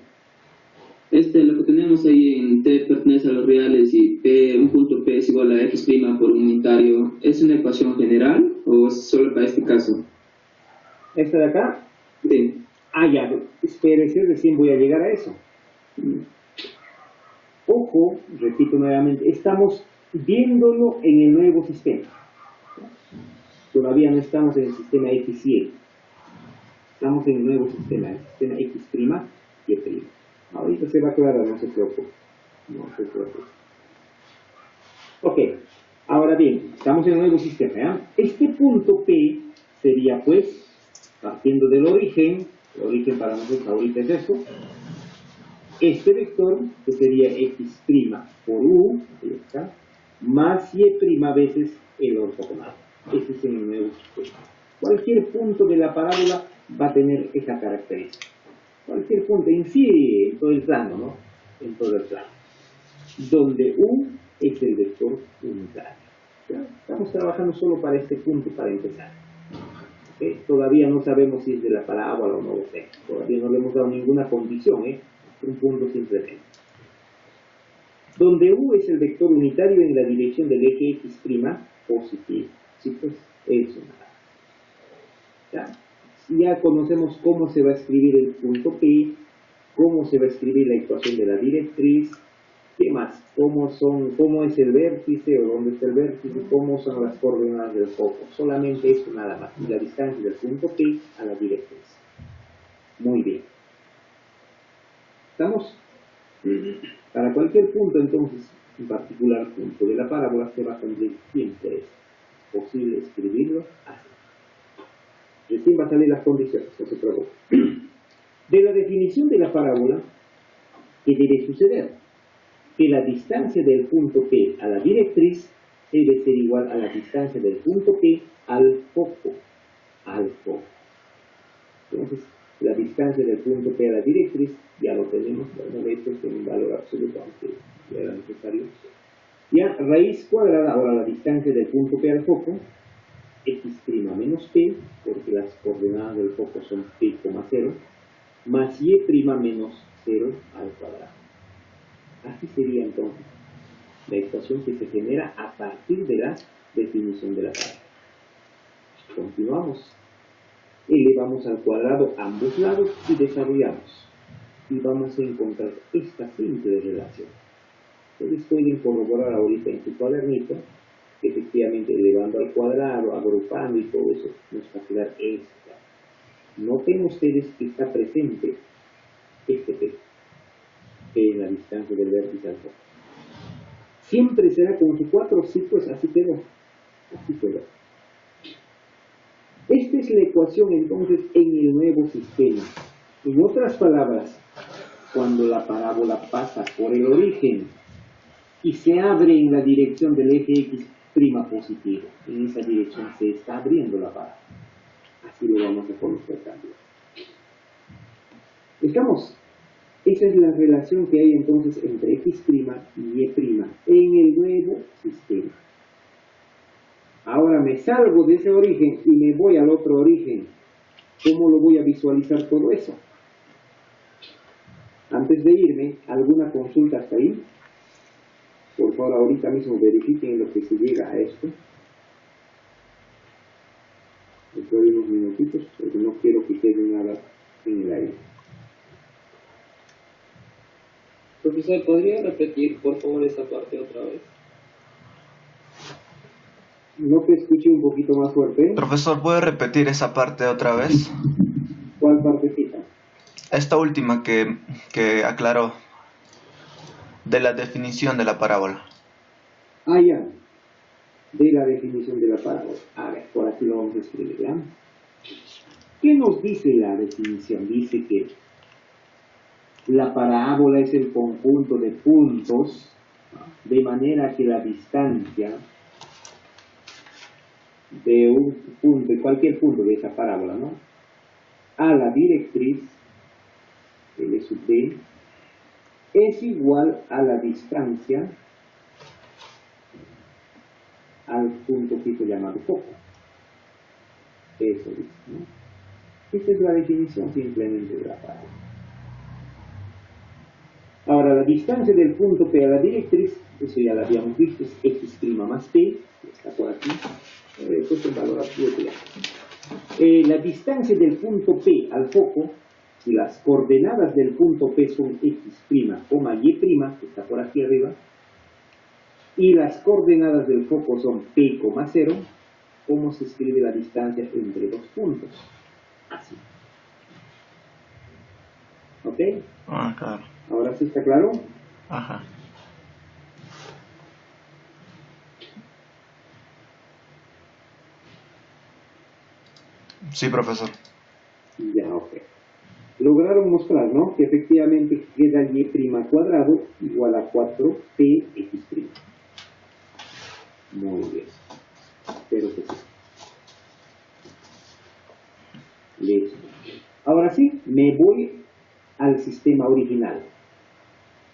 Lo que tenemos ahí en T pertenece a los reales y P, un punto P es igual a X' por un unitario, ¿es una ecuación general o es solo para este caso? ¿Esta de acá? Sí. Ah, ya, espérese, recién voy a llegar a eso. Ojo, repito nuevamente, estamos viéndolo en el nuevo sistema. Todavía no estamos en el sistema X y Y. Estamos en el nuevo sistema, el sistema X' y Y'. Ahorita se va a aclarar, no se preocupe. No se preocupe. Ok, ahora bien, estamos en el nuevo sistema, ¿ya? Este punto P sería, pues, partiendo del origen, el origen para nosotros ahorita es esto, este vector, que sería X' por U, ahí está, más Y' veces el ortogonal. Este es en el nuevo sistema. Cualquier punto de la parábola va a tener esa característica. Cualquier punto en sí, en todo el plano, ¿no? En todo el plano. Donde U es el vector unitario. ¿Ya? Estamos trabajando solo para este punto, para empezar. ¿Okay? Todavía no sabemos si es de la parábola o no lo sé. Todavía no le hemos dado ninguna condición, ¿eh? Un punto simplemente. Donde U es el vector unitario en la dirección del eje X' positivo. Sí, pues, eso nada. ¿Ya? Ya conocemos cómo se va a escribir el punto P, cómo se va a escribir la ecuación de la directriz, ¿qué más? ¿Cómo es el vértice o dónde está el vértice? ¿Cómo son las coordenadas del foco? Solamente eso nada más. Y la distancia del punto P a la directriz. Muy bien. ¿Estamos? Para cualquier punto, entonces, en particular punto de la parábola, se va a cumplir siempre es posible escribirlo así. Recién va a salir las condiciones, no se preocupe. De la definición de la parábola, ¿qué debe suceder? Que la distancia del punto P a la directriz debe ser igual a la distancia del punto P al foco. Al foco. Entonces, la distancia del punto P a la directriz, ya lo tenemos, bueno, esto es un valor absoluto, aunque ya era necesario. Ya, raíz cuadrada, ahora la distancia del punto P al foco, X' menos P, porque las coordenadas del foco son P, 0, más Y' menos 0 al cuadrado. Así sería entonces la ecuación que se genera a partir de la definición de la parábola. Continuamos. Elevamos al cuadrado ambos lados y desarrollamos. Y vamos a encontrar esta simple relación. Ustedes pueden corroborar ahorita en su cuadernito efectivamente elevando al cuadrado, agrupando y todo eso, nos va a quedar esta. Noten ustedes que está presente este P, que es la distancia del vértice al foco. Siempre será con sus 4 ciclos, así quedó. Así quedó. Esta es la ecuación entonces en el nuevo sistema. En otras palabras, cuando la parábola pasa por el origen y se abre en la dirección del eje X' positivo, en esa dirección se está abriendo la parábola. Así lo vamos a conocer también. ¿Estamos? Esa es la relación que hay entonces entre X' y Y' en el nuevo sistema. Ahora me salgo de ese origen y me voy al otro origen. ¿Cómo lo voy a visualizar todo eso? Antes de irme, ¿alguna consulta hasta ahí? Por favor, ahorita mismo verifiquen lo que se llega a esto. Doy unos minutitos porque no quiero que quede nada en el aire. Profesor, ¿podría repetir por favor esa parte otra vez? No te escuché un poquito más fuerte. Profesor, ¿puede repetir esa parte otra vez? ¿Cuál partecita? Esta última que aclaró, de la definición de la parábola. Ah, ya. De la definición de la parábola. A ver, por aquí lo vamos a escribir, ¿ya? ¿Qué nos dice la definición? Dice que la parábola es el conjunto de puntos, de manera que la distancia de un punto, de cualquier punto de esa parábola, ¿no?, a la directriz, L sub D, es igual a la distancia al punto fijo llamado foco. Eso dice, ¿no? Esta es la definición simplemente de la parábola. Ahora, la distancia del punto P a la directriz, eso ya lo habíamos visto, es X' más P, está por aquí, esto es el valor absoluto ya. La distancia del punto P al foco, si las coordenadas del punto P son X', Y', que está por aquí arriba, y las coordenadas del foco son P, 0, ¿cómo se escribe la distancia entre dos puntos? Así. ¿Ok? Ah, claro. ¿Ahora sí está claro? Ajá. Sí, profesor. Ya, ok. Lograron mostrar, ¿no?, que efectivamente queda Y' cuadrado igual a 4px'. Muy bien. Espero que sí. Listo. Ahora sí, me voy al sistema original.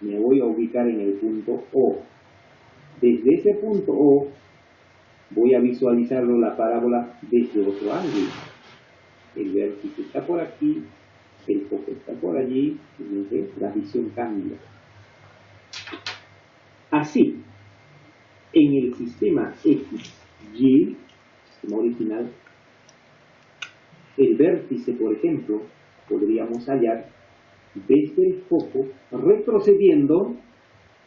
Me voy a ubicar en el punto O. Desde ese punto O voy a visualizarlo la parábola desde otro ángulo. El vértice está por aquí, el foco está por allí, entonces la visión cambia. Así, en el sistema XY, sistema original, el vértice, por ejemplo, podríamos hallar desde el foco, retrocediendo,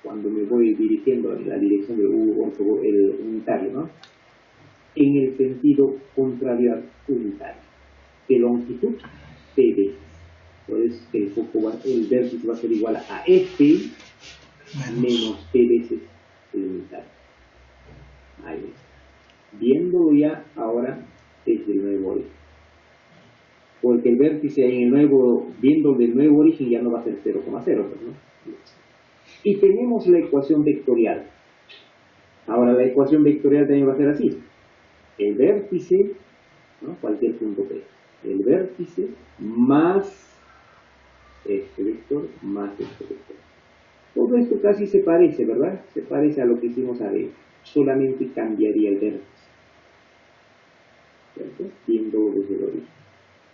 cuando me voy dirigiendo en la dirección del el unitario, ¿no?, en el sentido contrario al unitario, de longitud P veces. Entonces el vértice va a ser igual a F menos P veces el unitario. Ahí está. Viéndolo ya ahora desde el nuevo origen. Porque el vértice en el nuevo, viendo del nuevo origen, ya no va a ser 0,0, pues, ¿no? Y tenemos la ecuación vectorial. Ahora la ecuación vectorial también va a ser así. El vértice, ¿no?, cualquier punto P, el vértice más este vector más este vector. Todo esto casi se parece, ¿verdad? Se parece a lo que hicimos arriba. Solamente cambiaría el vértice, ¿cierto?, viéndolo desde el origen.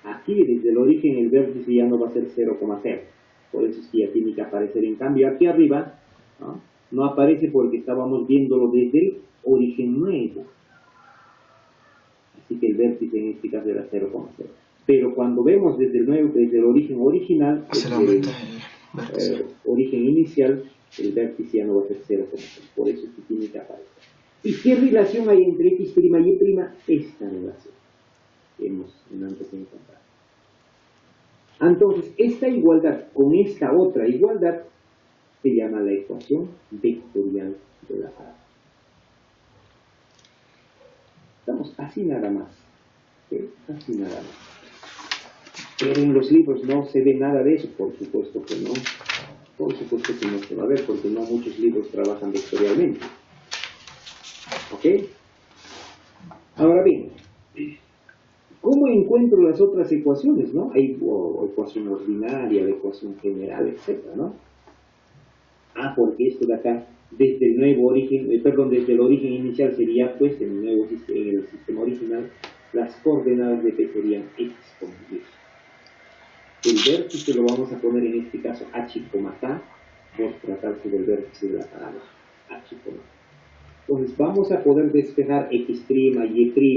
Aquí, desde el origen, el vértice ya no va a ser 0,0. Por eso es que ya tiene que aparecer. En cambio, aquí arriba, no aparece porque estábamos viéndolo desde el origen nuevo. Así que el vértice en este caso era 0,0. Pero cuando vemos desde el nuevo, desde el origen original, desde el origen inicial, el vértice ya no va a ser 0,0. Por eso es que tiene que aparecer. ¿Y qué relación hay entre x' y y'? Esta relación que hemos antes encontrado. Entonces, esta igualdad con esta otra igualdad se llama la ecuación vectorial de la parábola. Estamos así nada más. ¿Sí? Así nada más. Pero en los libros no se ve nada de eso, por supuesto que no. Por supuesto que no se va a ver, porque no muchos libros trabajan vectorialmente. ¿Ok? Ahora bien, ¿cómo encuentro las otras ecuaciones, no? Hay ecuación ordinaria, la ecuación general, etcétera, ¿no? Porque esto de acá, desde el nuevo origen, desde el origen inicial sería, pues, en el sistema original, las coordenadas de P serían x, y. El vértice lo vamos a poner en este caso h, k, por tratarse del vértice de la parábola, h, k. Entonces vamos a poder despejar x', y'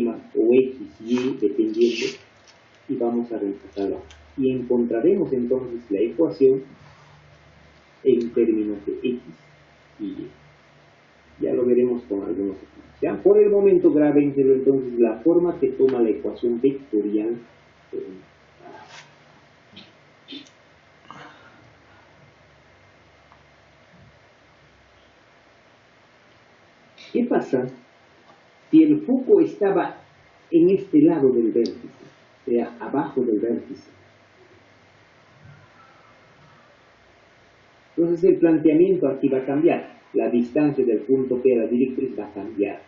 o x, y, dependiendo, y vamos a reemplazarlo. Y encontraremos entonces la ecuación en términos de x y y. Ya lo veremos con algunos ejemplos. ¿Ya? Por el momento, grábenselo entonces la forma que toma la ecuación vectorial. ¿Qué pasa si el foco estaba en este lado del vértice, o sea, abajo del vértice? Entonces el planteamiento aquí va a cambiar. La distancia del punto P a la directriz va a cambiar.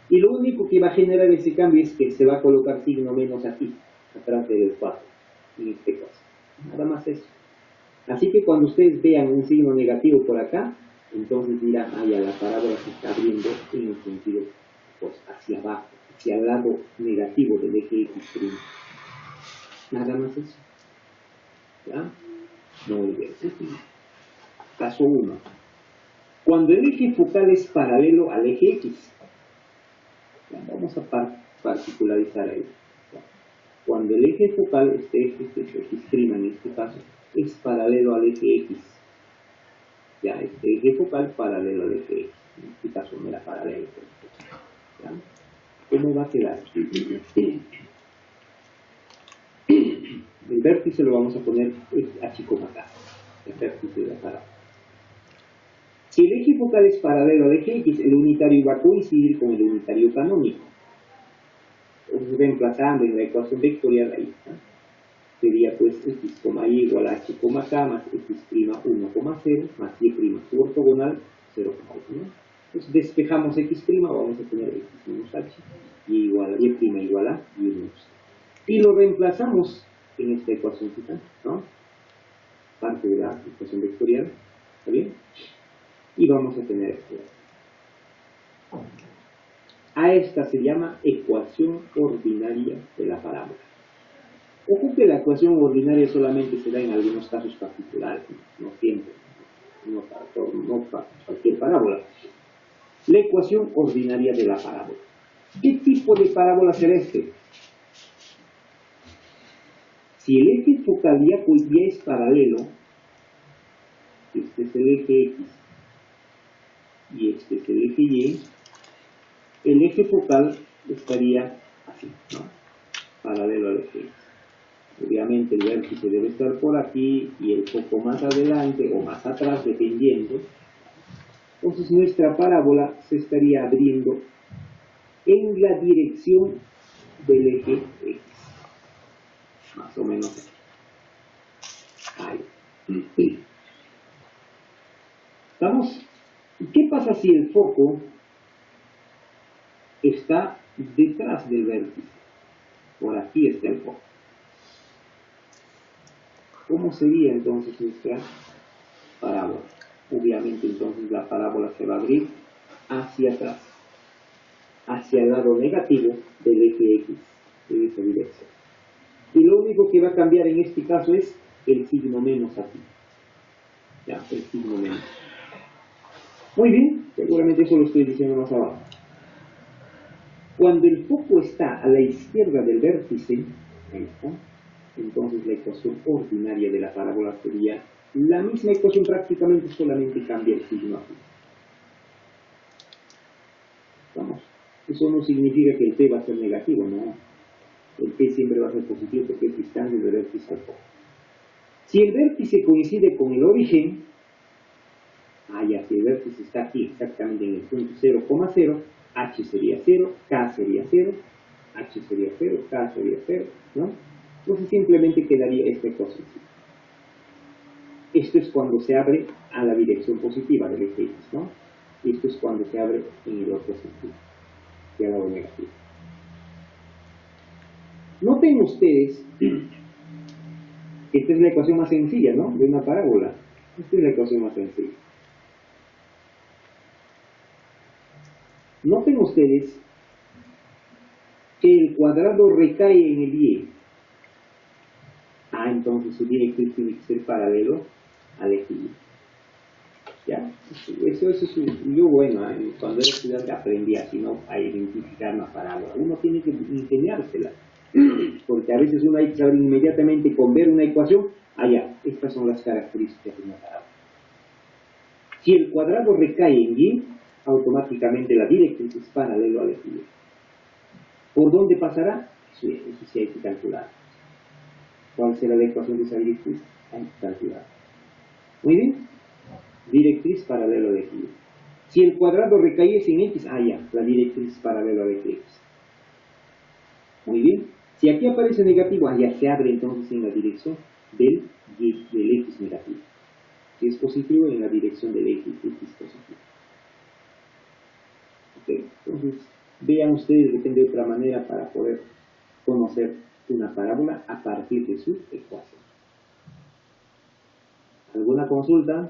Y lo único que va a generar ese cambio es que se va a colocar signo menos aquí, atrás del 4, en este caso. Nada más eso. Así que cuando ustedes vean un signo negativo por acá, entonces dirán, ya la parábola se está abriendo en el sentido, pues, hacia abajo, hacia el lado negativo del eje X'. Nada más eso. ¿Ya? Muy bien. Caso 1. Cuando el eje focal es paralelo al eje X. Ya, vamos a particularizar ahí. Cuando el eje focal, este eje, X' en este caso, es paralelo al eje X. Ya, este eje focal paralelo al eje X. En este caso no era paralelo. ¿Ya? ¿Cómo va a quedar? El vértice lo vamos a poner h, k. El vértice de la parábola. Si el eje focal es paralelo al eje X, el unitario va a coincidir con el unitario canónico. Entonces, reemplazando en la ecuación vectorial ahí, ¿no? Sería pues x, y igual a h, k más x', 1,0 más y' su ortogonal 0,1. Entonces despejamos x', vamos a tener x menos h, y igual a y menos. Y lo reemplazamos en esta ecuación, ¿no? Parte de la ecuación vectorial, ¿está bien? Y vamos a tener esto. A esta se llama ecuación ordinaria de la parábola. Ojo que la ecuación ordinaria solamente se da en algunos casos particulares, no siempre, no para cualquier parábola. La ecuación ordinaria de la parábola. ¿Qué tipo de parábola será este? Si el eje focal ya es paralelo, este es el eje X y este es el eje Y, el eje focal estaría así, ¿no? Paralelo al eje X. Obviamente el vértice debe estar por aquí y el foco más adelante o más atrás, dependiendo. Entonces nuestra parábola se estaría abriendo en la dirección del eje X. Más o menos ahí. ¿Estamos? ¿Qué pasa si el foco está detrás del vértice? Por aquí está el foco. ¿Cómo sería entonces nuestra parábola? Obviamente entonces la parábola se va a abrir hacia atrás, hacia el lado negativo del eje X, en esa dirección. Y lo único que va a cambiar en este caso es el signo menos aquí. Ya, el signo menos. Muy bien, seguramente eso lo estoy diciendo más abajo. Cuando el foco está a la izquierda del vértice, ahí está, entonces la ecuación ordinaria de la parábola sería la misma ecuación, prácticamente solamente cambia el signo aquí. Eso no significa que el P va a ser negativo, no. El P siempre va a ser positivo porque es distante del vértice al foco. Si el vértice coincide con el origen, si el vértice está aquí exactamente en el punto 0,0, H sería 0, K sería 0, H sería 0, K sería 0, ¿no? Entonces simplemente quedaría esta ecuación. Esto es cuando se abre a la dirección positiva del eje X, ¿no? Y esto es cuando se abre en el otro sentido, que al lado negativo. Noten ustedes que esta es la ecuación más sencilla, ¿no? De una parábola. Esta es la ecuación más sencilla. Noten ustedes que el cuadrado recae en el Y. Entonces su directriz tiene que ser paralelo al eje Y. ¿Ya? Eso es yo, bueno, cuando era estudiante aprendí así, ¿no? A identificar una parábola. Uno tiene que ingeniársela. Porque a veces uno hay que saber inmediatamente con ver una ecuación, estas son las características de una parábola. Si el cuadrado recae en Y, automáticamente la directriz es paralelo al eje Y. ¿Por dónde pasará? Eso sí hay que calcular. ¿Cuál será la ecuación de esa directriz? Hay que calcular. Muy bien. Directriz paralelo al eje Y. Si el cuadrado recae en X, la directriz paralelo al eje X. Muy bien. Si aquí aparece negativo, se abre entonces en la dirección del X negativo. Si es positivo, en la dirección del X positivo. Okay. Entonces, vean ustedes, depende de otra manera para poder conocer una parábola a partir de su ecuación. ¿Alguna consulta?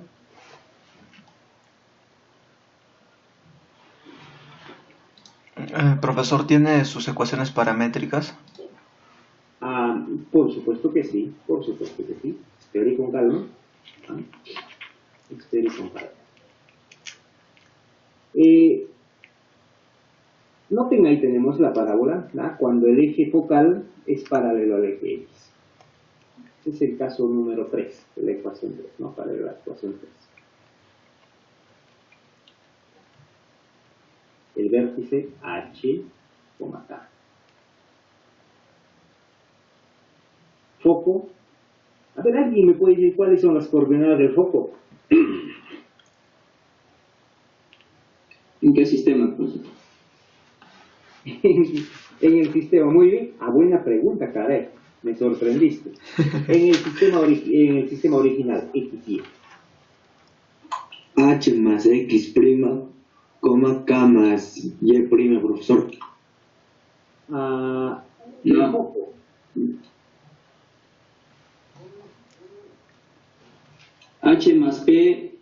Profesor, ¿tiene sus ecuaciones paramétricas? Por supuesto que sí, por supuesto que sí. Espere con calma. Espere con calma. Noten, ahí tenemos la parábola, ¿no? Cuando el eje focal es paralelo al eje X. Este es el caso número 3 de la ecuación 3, ¿no? Paralelo a la ecuación 3. El vértice H, K. Foco. A ver, ¿alguien me puede decir cuáles son las coordenadas del foco? ¿En qué sistema, profesor? En el sistema, muy bien. Buena pregunta, caray. Me sorprendiste. En el sistema original, XY. H más X prima, K más Y prima, profesor. El foco. H más P,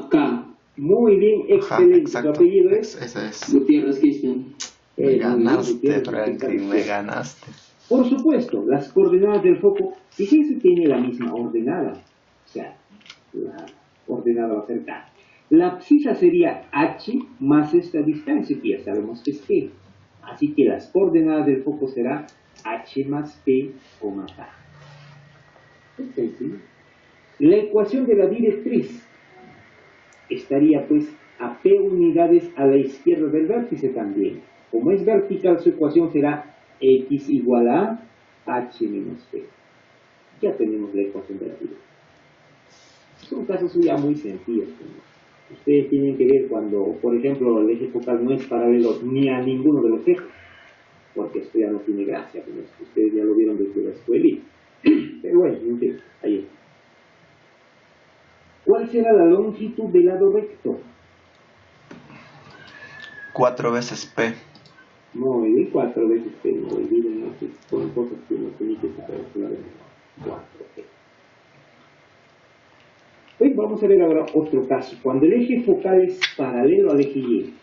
K. Muy bien, excelente. ¿Su apellido es? Ese es. Gutiérrez Cristian. Me ganaste, Franklin, me ganaste. Por supuesto, las coordenadas del foco, fíjense, tiene la misma ordenada. O sea, la ordenada va a ser K. La abscisa sería H más esta distancia, que ya sabemos que es P. Así que las coordenadas del foco será H más P, K. Es sencillo. La ecuación de la directriz estaría pues a P unidades a la izquierda del vértice también. Como es vertical, su ecuación será X igual a H menos P. Ya tenemos la ecuación de la directriz. Son casos ya muy sencillos. Ustedes tienen que ver cuando, por ejemplo, el eje focal no es paralelo ni a ninguno de los ejes, porque esto ya no tiene gracia, como ustedes ya lo vieron desde la escuelita. Pero bueno, en fin, ahí está. ¿Cuál será la longitud del lado recto? 4 veces P. Muy bien, 4 veces P. No olviden, ¿no? Son cosas que uno tiene que saber. 4P. Pues vamos a ver ahora otro caso. Cuando el eje focal es paralelo al eje Y.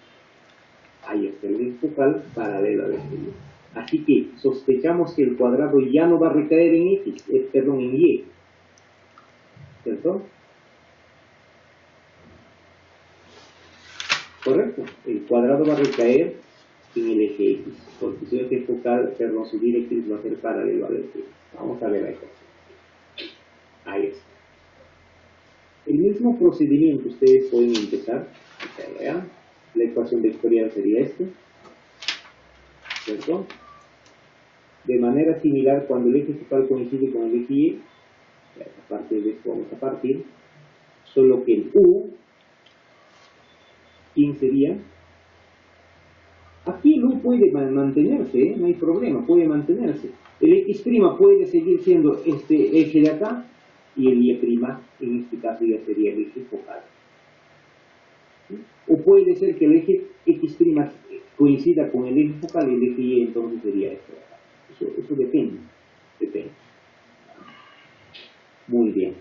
Ahí está el eje focal paralelo al eje Y. Así que sospechamos que el cuadrado ya no va a recaer en en Y. ¿Cierto? Correcto. El cuadrado va a recaer en el eje X. Porque su eje focal, su directriz va a ser paralelo al eje X. Vamos a ver la ecuación. Ahí está. El mismo procedimiento ustedes pueden empezar. La ecuación vectorial sería este. ¿cierto? De manera similar, cuando el eje focal coincide con el eje Y, a partir de esto vamos a partir, solo que el U, ¿quién sería? Aquí el U puede mantenerse, ¿eh? No hay problema, puede mantenerse. El X' puede seguir siendo este eje de acá, y el Y', en este caso ya sería el eje focal. ¿Sí? O puede ser que el eje X' coincida con el eje focal y el eje Y, entonces sería esto de acá. Eso depende. Muy bien.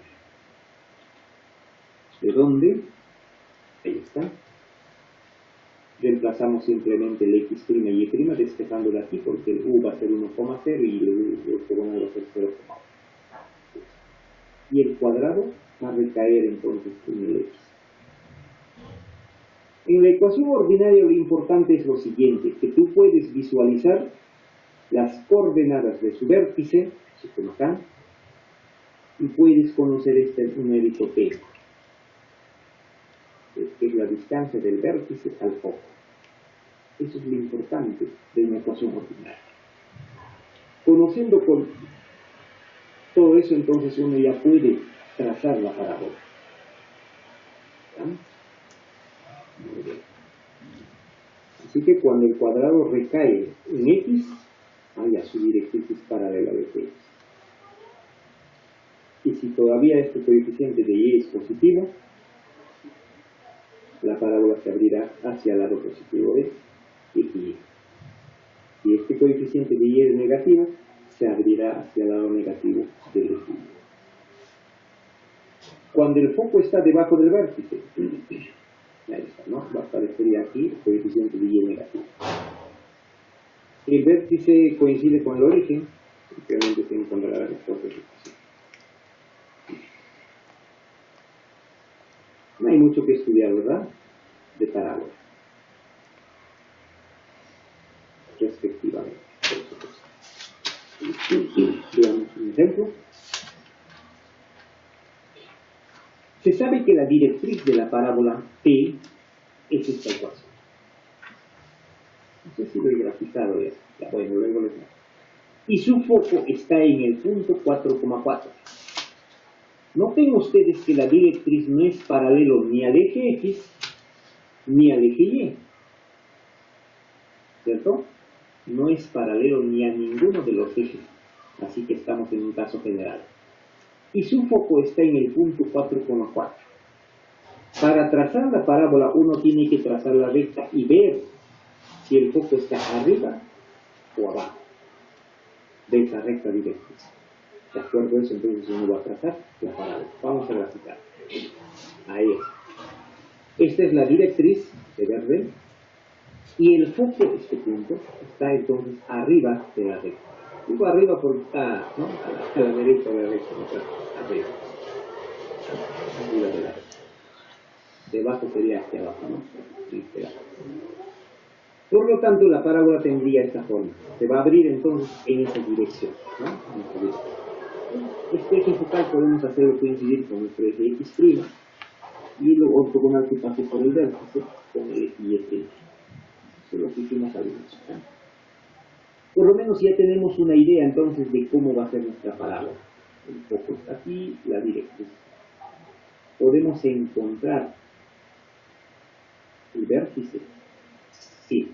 ¿De dónde? Ahí está. Reemplazamos simplemente el X' y Y' despejándolo aquí porque el U va a ser 1,0 y el octogonal va a ser 0,1. Y el cuadrado va a recaer entonces en el X. En la ecuación ordinaria lo importante es lo siguiente, que tú puedes visualizar las coordenadas de su vértice, así como acá, y puedes conocer este numerito P, que es la distancia del vértice al foco. Eso es lo importante de una ecuación ordinaria. Conociendo con todo eso, entonces uno ya puede trazar la parábola. ¿Ya? Muy bien. Así que cuando el cuadrado recae en X, ya su directriz es paralela de X. Y si todavía este coeficiente de Y es positivo, la parábola se abrirá hacia el lado positivo de Y. Si este coeficiente de Y es negativo, se abrirá hacia el lado negativo del eje. Cuando el foco está debajo del vértice, ahí está, ¿no? Va a aparecer aquí el coeficiente de Y negativo. El vértice coincide con el origen, simplemente se encontrará en esta otra situación. No hay mucho que estudiar, ¿verdad? De parábola. Respectivamente, por supuesto. Veamos un ejemplo. Se sabe que la directriz de la parábola P es esta ecuación. No sé si lo he graficado ya. Bueno, luego lo muestro. Y su foco está en el punto 4,4. Noten ustedes que la directriz no es paralelo ni al eje X ni al eje Y. ¿Cierto? No es paralelo ni a ninguno de los ejes. Así que estamos en un caso general. Y su foco está en el punto 4,4. Para trazar la parábola uno tiene que trazar la recta y ver si el foco está arriba o abajo de esa recta directriz. De acuerdo a eso, entonces uno va a trazar la parábola. Vamos a graficar. Ahí es. Esta es la directriz de verde. Y el foco, este punto, está entonces arriba de la recta. Digo arriba porque está, ¿no? a la derecha de la recta, no, arriba. Arriba de la recta. Debajo sería hacia abajo, ¿no? Por lo tanto, la parábola tendría esta forma. Se va a abrir entonces en esa dirección, ¿no? En esa dirección. Este eje focal podemos hacerlo coincidir con nuestro eje X' y lo ortogonal que pase por el vértice con el eje Y'. Eso es lo que hicimos al inicio, ¿no? Por lo menos ya tenemos una idea entonces de cómo va a ser nuestra parábola. El foco está aquí, la directriz. ¿Podemos encontrar el vértice? Sí,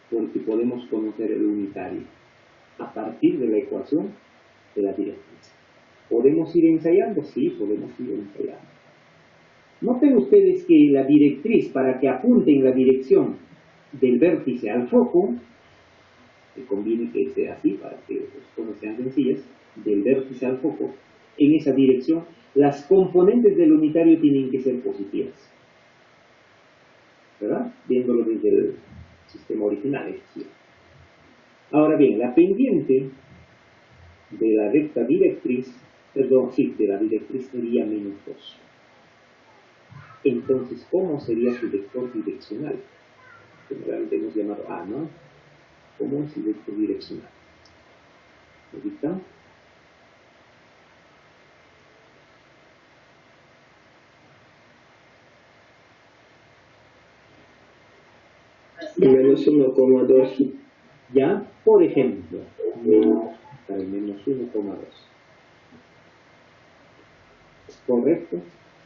porque podemos conocer el unitario a partir de la ecuación de la directriz. ¿Podemos ir ensayando? Sí, podemos ir ensayando. Noten ustedes que la directriz, para que apunte en la dirección del vértice al foco, que conviene que sea así para que las cosas sean sencillas, del vértice al foco, en esa dirección, las componentes del unitario tienen que ser positivas. ¿Verdad? Viéndolo desde el sistema original, es decir. Ahora bien, la pendiente de la recta directriz, de la directriz sería menos 2. Entonces, ¿cómo sería su vector direccional? Generalmente hemos llamado A, ¿no? ¿Cómo es el vector direccional? ¿Ahorita? Menos 1,2. ¿Ya? Por ejemplo, menos 1,2. ¿Correcto?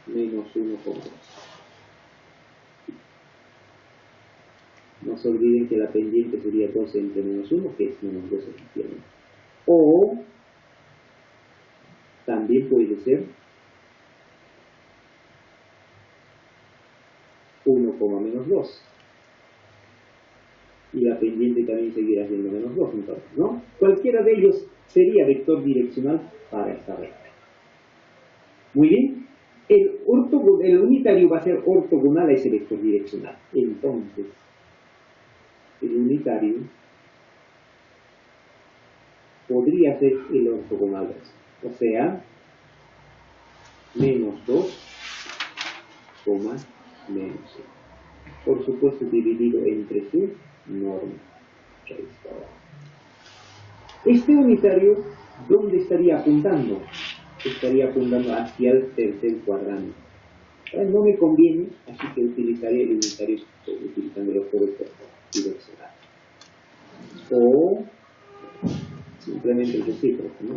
Menos 1,2. No se olviden que la pendiente sería 12 entre menos 1, que es menos 2 efectivamente. O también puede ser 1, menos 2. Y la pendiente también seguirá siendo menos 2, entonces, ¿no? Cualquiera de ellos sería vector direccional para esta recta. Muy bien. El unitario va a ser ortogonal a ese vector direccional. Entonces, el unitario podría ser el ortogonal de eso. O sea, menos 2, menos 1. Por supuesto, dividido entre su norma. Este unitario, ¿dónde estaría apuntando? Estaría apuntando hacia el tercer cuadrante. No me conviene, así que utilizaré el unitario utilizando el vector direccional. O simplemente el recíproco, ¿no?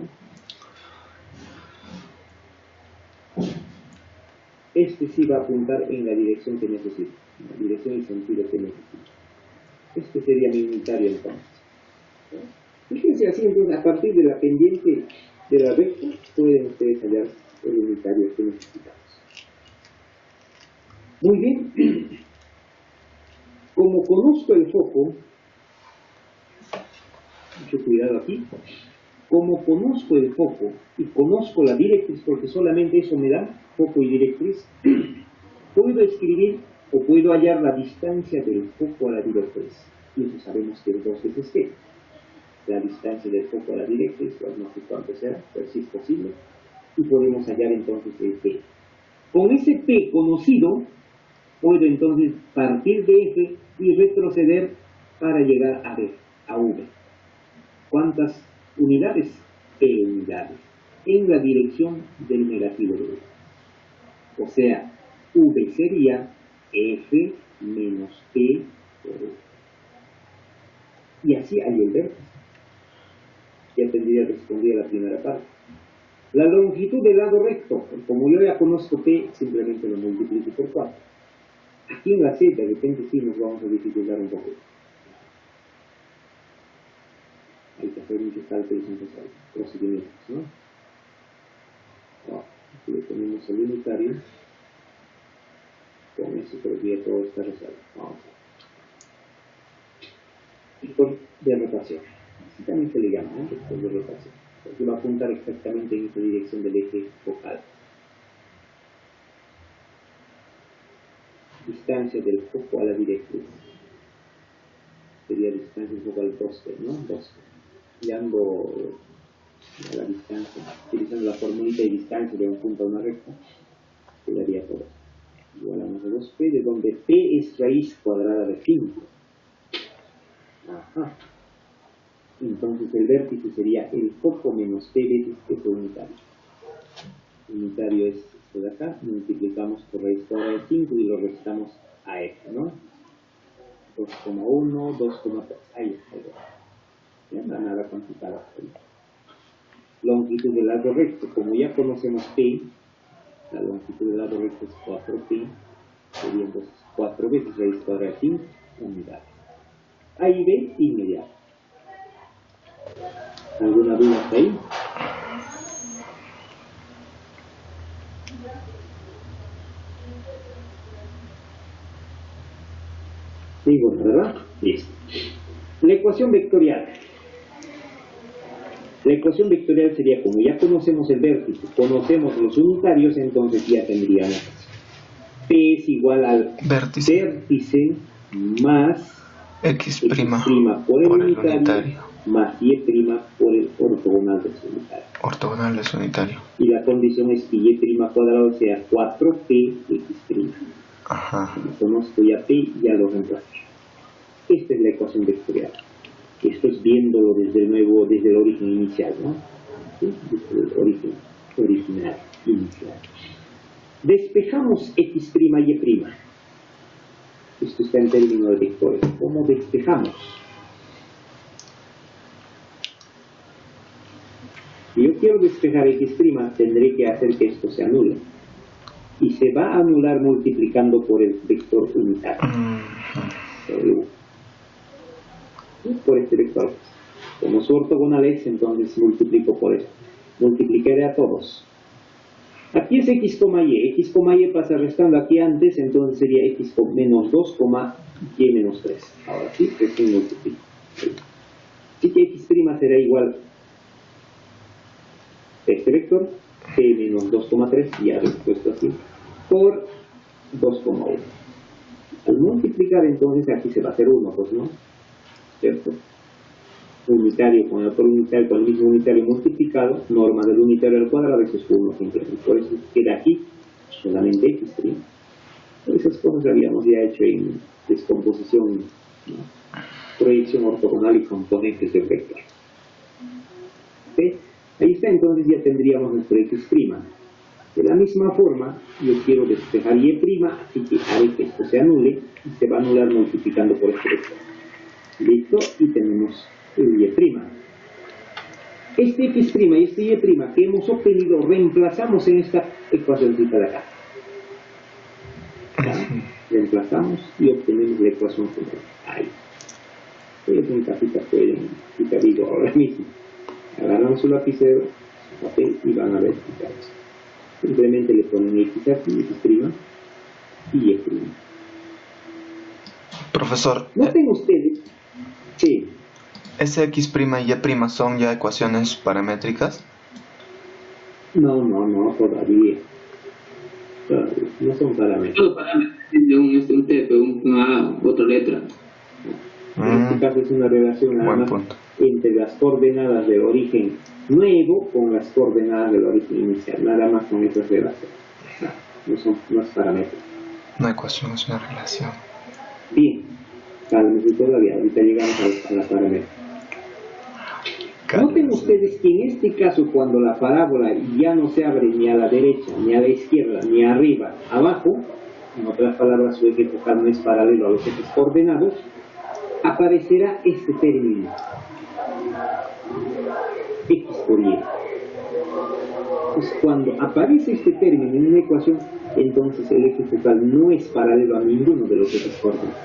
Este sí va a apuntar en la dirección que necesito, en la dirección y sentido que necesito. Este sería mi unitario entonces. Fíjense así, entonces, a partir de la pendiente de la recta, pueden ustedes hallar el unitario que necesitamos. Muy bien. Como conozco el foco, mucho cuidado aquí, como conozco el foco y conozco la directriz, porque solamente eso me da foco y directriz, puedo escribir o puedo hallar la distancia del foco a la directriz. Y eso sabemos que es 2 veces P. La distancia del foco a la directriz, pues no sé cuánto será, pero sí es posible. Y podemos hallar entonces el P. Con ese P conocido, puedo entonces partir de F y retroceder para llegar a B, a V. ¿Cuántas unidades? P unidades. En la dirección del negativo de V. O sea, V sería F menos P por V. Y así hay el vértice. Ya tendría respondido a la primera parte. La longitud del lado recto, como yo ya conozco P, simplemente lo multiplico por 4. Aquí en la C, de repente sí nos vamos a dificultar un poco. Hay que hacer muchos cálculos en procedimientos, ¿no? Aquí le ponemos el unitario. Con eso creo que ya todo está resuelto. Vamos a ver. Vector de rotación. Así también se le llama, ¿no? Vector de rotación. Porque va a apuntar exactamente en esa dirección del eje focal. Distancia del foco a la directriz. Sería distancia del foco al 2P, ¿no? 2P. Dando a la distancia, utilizando la formulita de distancia de un punto a una recta, quedaría todo. Igualamos a 2P, de donde P es raíz cuadrada de 5. Ajá. Entonces el vértice sería el foco menos P veces F unitario. Unitario es esto de acá, multiplicamos por raíz cuadrada de 5 y lo restamos a F, ¿no? 2,1, 2,3, ahí está. Ya no nada complicado. Longitud del lado recto, como ya conocemos P, la longitud del lado recto es 4P, sería entonces 4 veces raíz cuadrada de 5 unidades. Ahí ve inmediato. ¿Alguna duda hasta ahí? Sí, bueno, ¿verdad? Listo. La ecuación vectorial. La ecuación vectorial sería, como ya conocemos el vértice, conocemos los unitarios, entonces ya tendríamos P es igual al vértice más X' por el unitario más Y' por el ortogonal de su unitario. Ortogonal de su unitario. Y la condición es que Y' cuadrado sea 4P X'. Ajá. Como conozco ya P, ya lo reemplazo. Esta es la ecuación vectorial. Esto es viéndolo desde el origen inicial, ¿no? ¿Sí? Desde el origen original, inicial. Despejamos X' y Y'. Esto está en términos de vectores. ¿Cómo despejamos? quiero despejar x', tendré que hacer que esto se anule. Y se va a anular multiplicando por el vector unitario. Por este vector. Como su ortogonal es, entonces multiplico por esto. Multiplicaré a todos. Aquí es x, y. X, y pasa restando aquí antes, entonces sería x menos 2, y menos 3. Ahora sí, recién multiplico. Así que x' será igual a este vector, g menos 2,3, ya lo he puesto así, por 2,1. Al multiplicar, entonces aquí se va a hacer 1, pues, ¿no? ¿Cierto? Unitario con el otro unitario, con el mismo unitario multiplicado, norma del unitario al cuadrado, eso es 1 simplemente. Por eso queda aquí solamente x'. Esas cosas habíamos ya hecho en descomposición, ¿no? Proyección ortogonal y componentes del vector. ¿Okay? Ahí está, entonces ya tendríamos nuestro x'. De la misma forma, yo quiero despejar y', así que haré que esto se anule y se va a anular multiplicando por este vector. Listo, y tenemos el y'. Este x' y este y' que hemos obtenido, reemplazamos en esta ecuacióncita de acá. ¿Ya? Reemplazamos y obtenemos la ecuación final. Ahí. Ustedes en casita pueden quitar digo ahora mismo. Agarran su lapicero, su papel y van a ver quitar esto. Simplemente le ponen x aquí, x' y y'. Profesor, Noten ustedes, sí. ¿ese x' y y' son ya ecuaciones paramétricas? No, todavía. No son parámetros. Todo parámetros de un T, pero una otra letra. En este caso es una relación nada más entre las coordenadas del origen nuevo con las coordenadas del origen inicial, nada más con esas relaciones. No es parámetro. Una ecuación es una relación. Bien, cálmense todavía, ahorita llegamos a la parámetro. Noten ustedes que en este caso, cuando la parábola ya no se abre ni a la derecha, ni a la izquierda, ni arriba, abajo, en otras palabras, su eje focal no es paralelo a los ejes coordenados, aparecerá este término, x por y. Pues cuando aparece este término en una ecuación, entonces el eje focal no es paralelo a ninguno de los ejes coordenados.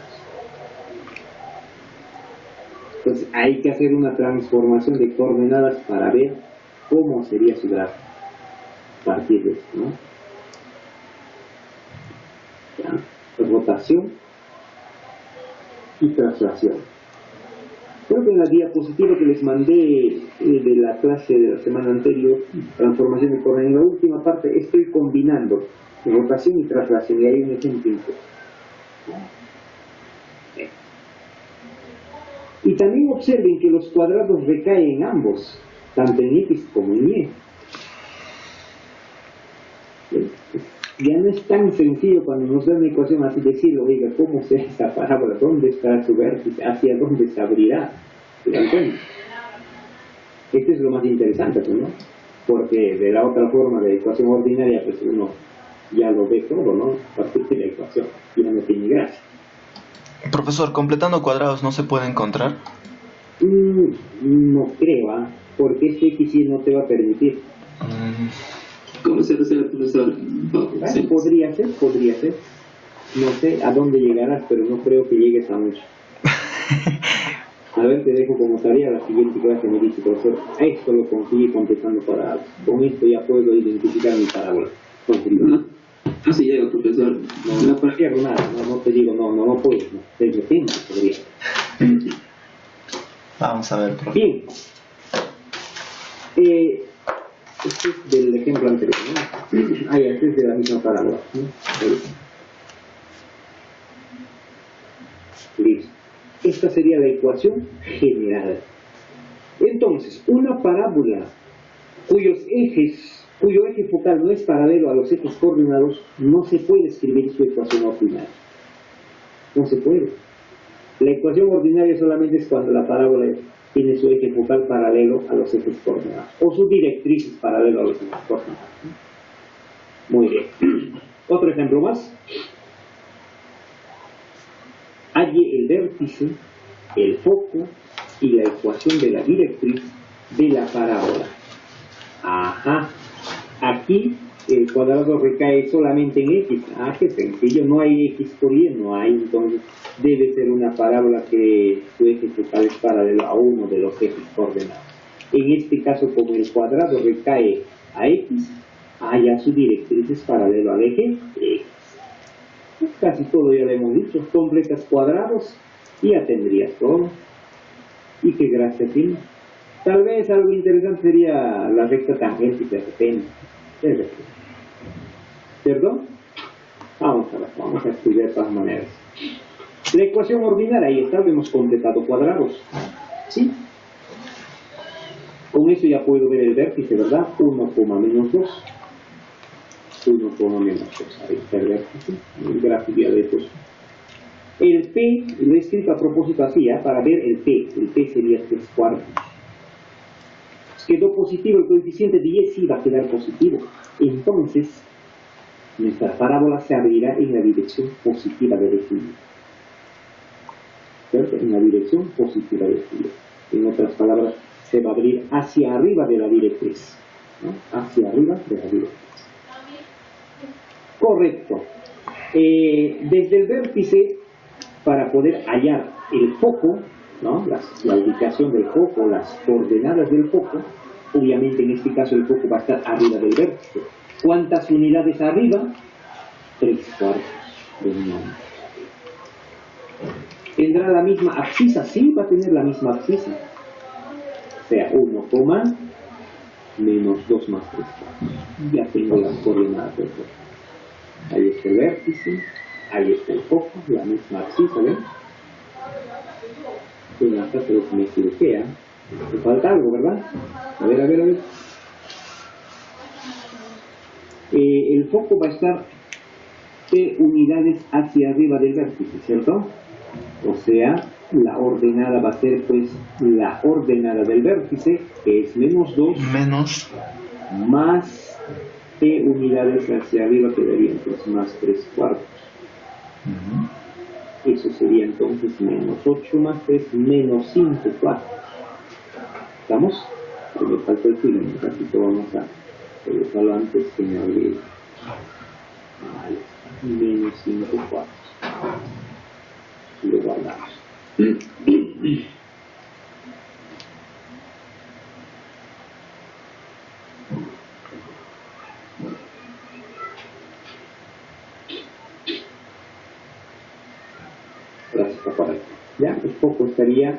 Entonces hay que hacer una transformación de coordenadas para ver cómo sería su gráfico a partir de esto, ¿no? ¿Ya? Rotación y traslación. Creo que en la diapositiva que les mandé de la clase de la semana anterior, transformación de coordenadas, en la última parte estoy combinando rotación y traslación, y hay un ejemplo. Y también observen que los cuadrados recaen en ambos, tanto en x como en y. Ya no es tan sencillo cuando nos dan una ecuación así decir, oiga, ¿cómo será esta parábola? ¿Dónde estará su vértice? ¿Hacia dónde se abrirá? ¿Se dan cuenta? Esto es lo más interesante, ¿no? Porque de la otra forma de ecuación ordinaria, pues uno ya lo ve todo, ¿no? A partir de la ecuación, ya no tiene gracia. Profesor, ¿completando cuadrados no se puede encontrar? No creo, porque este x no te va a permitir. ¿Cómo se resuelve, profesor? Sí. Podría ser. No sé a dónde llegarás, pero no creo que llegues a mucho. A ver, te dejo como tarea la siguiente clase. Me dice, profesor, esto lo conseguí contestando parábolas. Con esto ya puedo identificar mi parábola. No se llega, profesor. No prefiero nada, no te digo, no puedo. No. De repente podría. Vamos a ver, profesor. Bien. Este es del ejemplo anterior, ¿no? Este es de la misma parábola, ¿no? Listo. Esta sería la ecuación general. Entonces, una parábola cuyo eje focal no es paralelo a los ejes coordenados, no se puede escribir su ecuación ordinaria. No se puede. La ecuación ordinaria solamente es cuando la parábola tiene su eje focal paralelo a los ejes coordenados, o su directriz es paralelo a los ejes coordenados. Muy bien. Otro ejemplo más. Halle el vértice, el foco y la ecuación de la directriz de la parábola Ajá. Aquí el cuadrado recae solamente en x. Ah, qué sencillo, no hay x por y, no hay, entonces debe ser una parábola que su eje focal es paralelo a uno de los ejes coordenados. En este caso, como el cuadrado recae a x, ya su directriz es paralelo al eje x. Casi todo ya lo hemos dicho, completas cuadrados y ya tendrías todo. Y qué gracia tiene. Tal vez algo interesante sería la recta tangente de repente. ¿Perdón? Vamos a estudiar de todas maneras. La ecuación ordinaria, ahí está, hemos completado cuadrados. ¿Sí? Con eso ya puedo ver el vértice, ¿verdad? 1, menos 2. 1, menos 2. Ahí está el vértice. El gráfico ya lo he puesto. El P lo he escrito a propósito así, para ver el P. El P sería 3/4. Quedó positivo, el coeficiente de y sí va a quedar positivo. Entonces, nuestra parábola se abrirá en la dirección positiva del equilibrio. ¿Cierto? En la dirección positiva del equilibrio. En otras palabras, se va a abrir hacia arriba de la directriz. ¿No? Hacia arriba de la directriz. Correcto. Desde el vértice, para poder hallar el foco, ¿no? La ubicación del foco, las coordenadas del foco, obviamente en este caso el foco va a estar arriba del vértice. ¿Cuántas unidades arriba? 3/4 de una unidad. ¿Tendrá la misma abscisa? Sí, va a tener la misma abscisa. O sea, 1, menos 2 más 3/4. Ya tengo las coordenadas del foco. Ahí está el vértice, ahí está el foco, la misma abscisa, ¿ven? Bueno, acá se me equivoqué, me falta algo, ¿verdad? A ver. El foco va a estar unidades hacia arriba del vértice, ¿cierto? O sea, la ordenada va a ser, pues, la ordenada del vértice, que es menos 2, más P unidades hacia arriba quedarían, pues, más 3/4. Eso sería entonces menos 8 más 3, menos 5/4. ¿Estamos? Me falta el filo, un ratito vamos a colocarlo antes que me olvide. Vale, menos 5/4. Lo guardamos. Ya, el foco estaría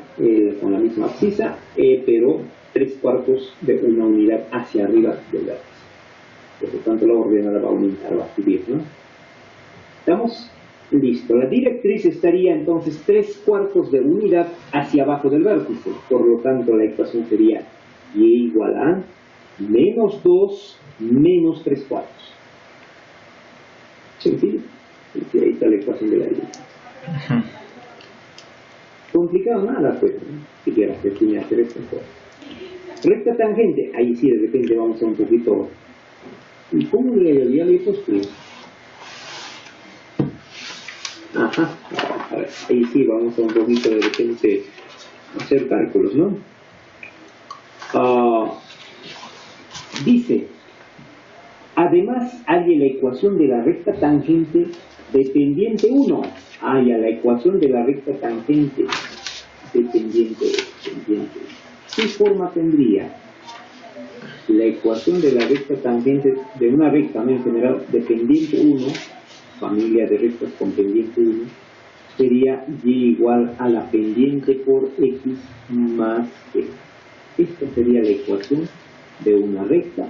con la misma abscisa, pero 3/4 de una unidad hacia arriba del vértice. Por lo tanto, la ordenada va a aumentar, va a subir, ¿no? ¿Estamos? Listo. La directriz estaría entonces 3/4 de unidad hacia abajo del vértice. Por lo tanto, la ecuación sería y igual a menos 2 menos 3/4. Sencillo. Y ahí está la ecuación de la directriz. Complicado nada, pues, ¿no? Si quieras decirme hacer esto, pues. Recta tangente, ahí sí de repente vamos a un poquito. ¿Y cómo le había visto? Ajá, a ver, ahí sí vamos a un poquito de repente hacer cálculos, ¿no? Dice, además hay la ecuación de la recta tangente de pendiente 1. Ya la ecuación de la recta tangente de pendiente. ¿Qué forma tendría? La ecuación de la recta tangente de una recta, en general, de pendiente 1, familia de rectas con pendiente 1, sería y igual a la pendiente por x más e. Esta sería la ecuación de una recta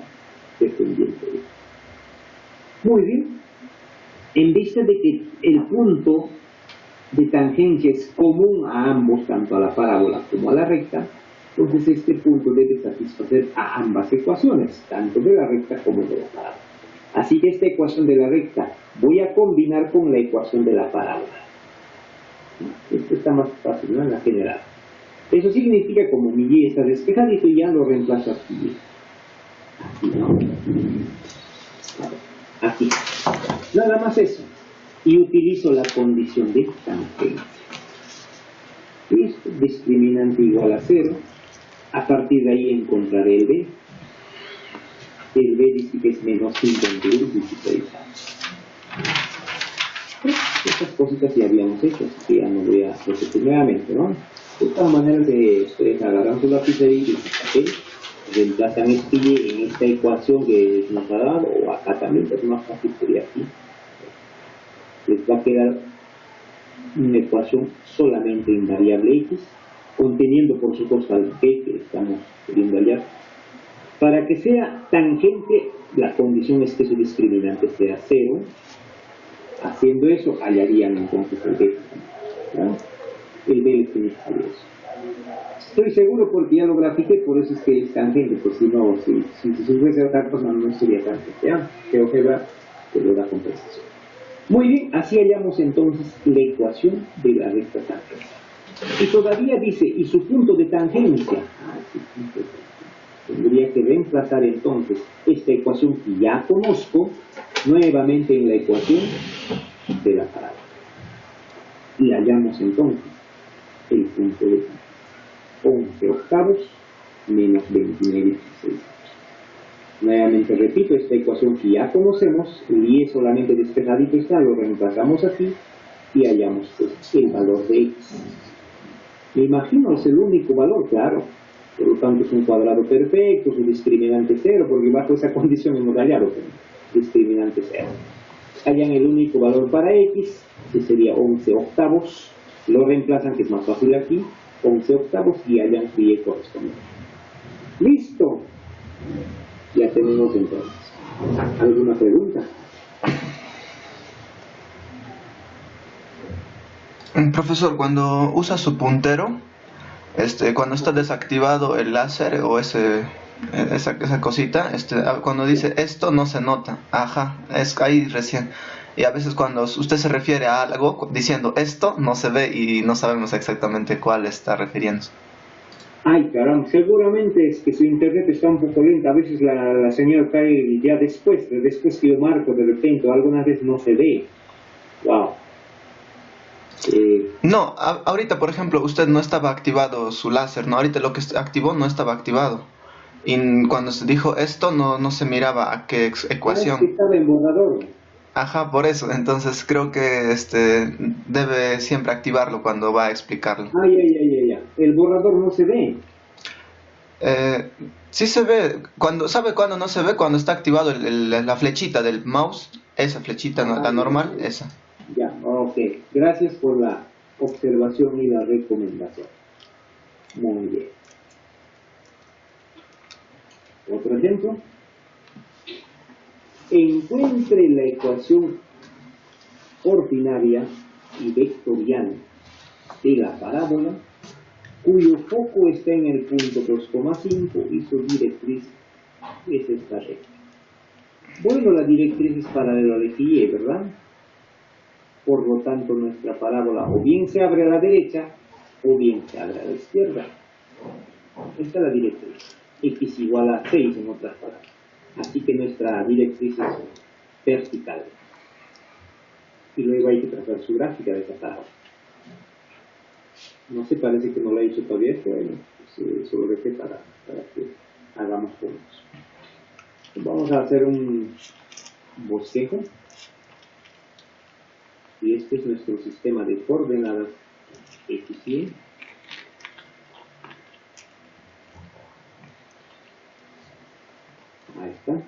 de pendiente 1. Muy bien. En vista de que el punto de tangencia es común a ambos, tanto a la parábola como a la recta, entonces este punto debe satisfacer a ambas ecuaciones, tanto de la recta como de la parábola. Así que esta ecuación de la recta voy a combinar con la ecuación de la parábola. Esto está más fácil, ¿no? En la general. Eso significa, como mi y está despejadito, ya lo reemplazo aquí. Así, ¿no? Aquí. Nada más eso. Y utilizo la condición de tangencia. Listo. Discriminante igual a 0. A partir de ahí encontraré el B. el b dice que es menos 51,16. Estas cositas ya habíamos hecho, así que ya no voy a repetir nuevamente, ¿no? De todas maneras, ustedes agarran su lapicero y papel, reemplazan este y en esta ecuación que nos ha dado, o acá también, es más fácil sería aquí. Les va a quedar una ecuación solamente en variable x, conteniendo por supuesto al p que estamos queriendo hallar. Para que sea tangente, la condición es que su discriminante sea 0. Haciendo eso, hallarían entonces el b. ¿No? El b les significaría eso. Estoy seguro porque ya lo grafiqué, por eso es que es tangente, pues si no, si fuese otra cosa no sería tangente. ¿Ya? GeoGebra te lo da compensación. Muy bien, así hallamos entonces la ecuación de la recta tangente. Y todavía dice, ¿y su punto de tangencia? Tendría que reemplazar entonces esta ecuación que ya conozco nuevamente en la ecuación de la parábola. Y hallamos entonces el punto de 11 octavos menos 29,16. Nuevamente repito, esta ecuación que ya conocemos, y es solamente despejadito está, lo reemplazamos aquí y hallamos pues, el valor de x. Me imagino es el único valor, claro. Por lo tanto es un cuadrado perfecto, su discriminante 0, porque bajo esa condición hemos hallado discriminante 0. Hallan el único valor para x, que sería 11 octavos. Lo reemplazan, que es más fácil aquí, 11 octavos, y hallan su y correspondiente. ¡Listo! Ya tenemos entonces. ¿Alguna pregunta? Profesor, cuando usa su puntero, cuando está desactivado el láser o esa cosita, cuando dice esto no se nota, ajá, es ahí recién. Y a veces cuando usted se refiere a algo diciendo esto no se ve y no sabemos exactamente cuál está refiriéndose. Ay, caramba, seguramente es que su internet está un poco lenta. A veces la señal cae ya después que yo marco de repente, o algunas veces no se ve. Wow. No, ahorita por ejemplo usted no estaba activado su láser, ¿no? Ahorita lo que activó no estaba activado. Y cuando se dijo esto no se miraba a qué ecuación. Es que estaba en borrador. Ajá, por eso. Entonces creo que debe siempre activarlo cuando va a explicarlo. Ay. El borrador no se ve. Sí se ve. ¿Sabe cuándo no se ve? Cuando está activado la flechita del mouse. Esa flechita, la normal, esa. Ya, ok. Gracias por la observación y la recomendación. Muy bien. Otro ejemplo. Encuentre la ecuación ordinaria y vectorial de la parábola cuyo foco está en el punto 2,5 y su directriz es esta recta. Bueno, la directriz es paralela al eje Y, ¿verdad? Por lo tanto, nuestra parábola o bien se abre a la derecha o bien se abre a la izquierda. Esta es la directriz. X igual a 6 en otras palabras. Así que nuestra directriz es vertical. Y luego hay que trazar su gráfica de esta parábola. No se parece que no lo he hecho todavía, bueno, pues, solo dejé para que hagamos juntos. Vamos a hacer un bosquejo. Y este es nuestro sistema de coordenadas X y Y. Ahí está.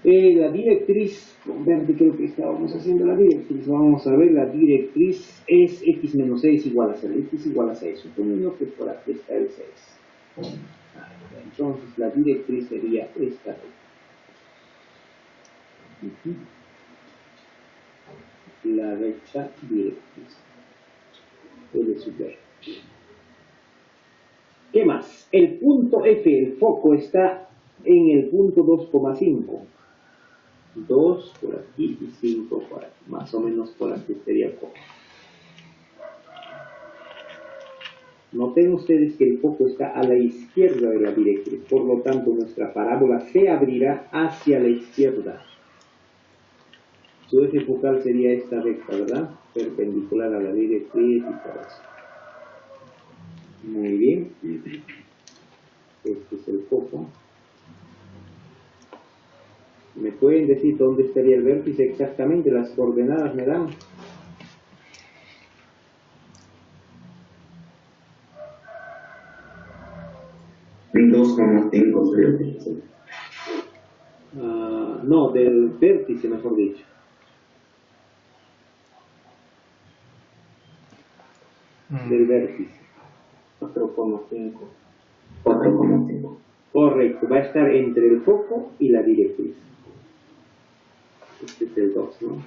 La directriz, con verde creo que estábamos haciendo la directriz, vamos a ver, la directriz es x menos 6 igual a 0, x igual a 6, suponiendo que por aquí está el 6. Entonces la directriz sería esta. La recta directriz. Puede subir. ¿Qué más? El punto F, el foco está en el punto 2,5. 2 por aquí y 5 por aquí. Más o menos por aquí sería el foco. Noten ustedes que el foco está a la izquierda de la directriz. Por lo tanto, nuestra parábola se abrirá hacia la izquierda. Su eje focal sería esta recta, ¿verdad? Perpendicular a la directriz y todo eso. Muy bien. Este es el foco. ¿Me pueden decir dónde estaría el vértice exactamente? Las coordenadas me dan. En 2,5 sería. No, del vértice, mejor dicho. Del vértice. 4,5. 4,5. Correcto, va a estar entre el foco y la directriz. Este es el 2, ¿no?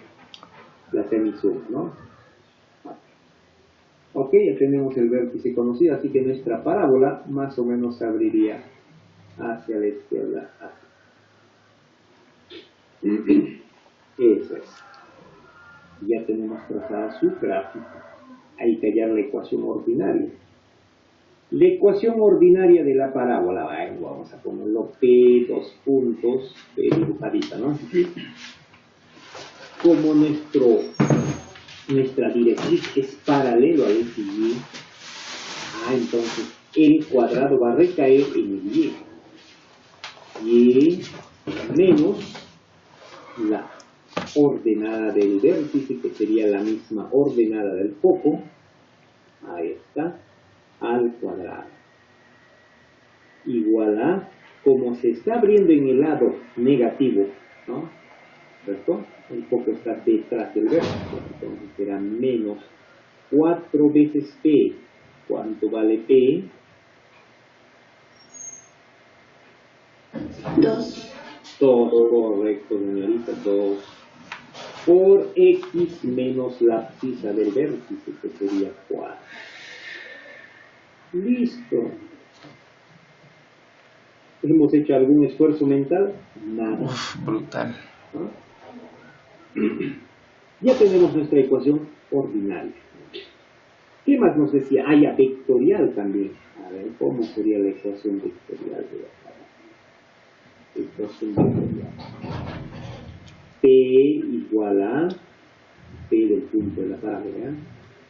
La semisuma, ¿no? Ok, ya tenemos el vértice conocido, así que nuestra parábola más o menos se abriría hacia la izquierda. Eso es. Ya tenemos trazada su gráfica. Hay que hallar la ecuación ordinaria. La ecuación ordinaria de la parábola, vamos a ponerlo P, dos puntos, P dibujadita, ¿no? Como nuestra directriz es paralelo al eje Y, entonces el cuadrado va a recaer en el Y. Y menos la ordenada del vértice, que sería la misma ordenada del foco, ahí está, al cuadrado, igual a, como se está abriendo en el lado negativo, ¿no? ¿Cierto? El foco está detrás del vértice, entonces será menos 4 veces P. ¿Cuánto vale P? 2. 2, correcto, señorita, 2. Por X menos la abscisa del vértice, que sería 4. Listo. ¿Hemos hecho algún esfuerzo mental? Nada. Brutal. ¿No? Ya tenemos nuestra ecuación ordinaria. ¿Qué más nos decía? Ya vectorial también. A ver, ¿cómo sería la ecuación vectorial de la parábola? Ecuación vectorial. P igual a P del punto de la parábola.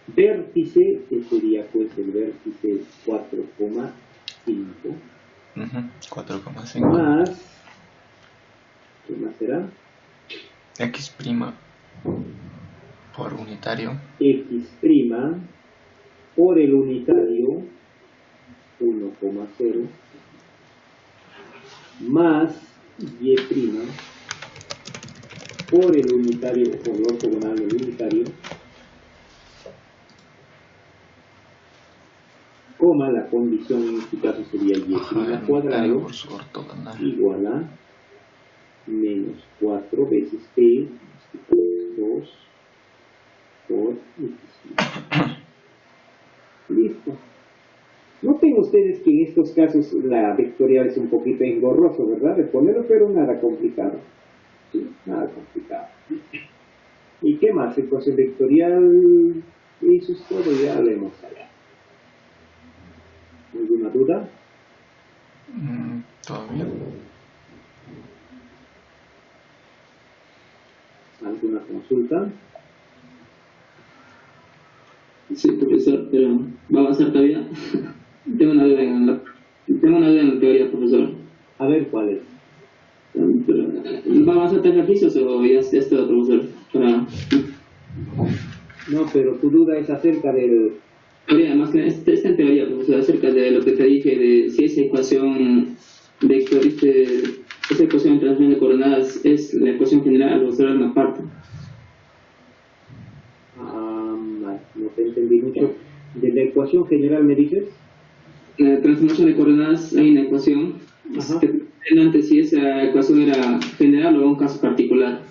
Vértice, que sería pues el vértice 4,5. 4,5. Más, ¿qué más será? X' por unitario. X' por el unitario 1,0 más Y' por el unitario, por el ortogonal del unitario, coma, la condición en este caso sería Y' cuadrado Por su ortogonal. igual a menos 4 veces P, 2 por X. Listo. Noten ustedes que en estos casos la vectorial es un poquito engorroso, ¿verdad? De ponerlo, pero nada complicado. ¿Sí? Nada complicado. ¿Y qué más? Ecuación vectorial, eso es todo, ya lo hemos hablado. ¿Alguna duda? Todavía. ¿Alguna consulta? Sí, profesor, pero ¿va a avanzar todavía? Tengo una duda en la teoría, profesor. A ver, ¿cuál es? Pero, ¿va a avanzar ejercicios o ya es todo, profesor? No, pero tu duda es acerca del... Teoría, más que está en teoría, profesor, acerca de lo que te dije, de si esa ecuación vector, esa ecuación de transmisión de coordenadas es la ecuación general o será una parte. No te entendí mucho. ¿De la ecuación general me dices? La transformación de coordenadas hay una ecuación. Ajá. Antes si esa ecuación era general o un caso particular.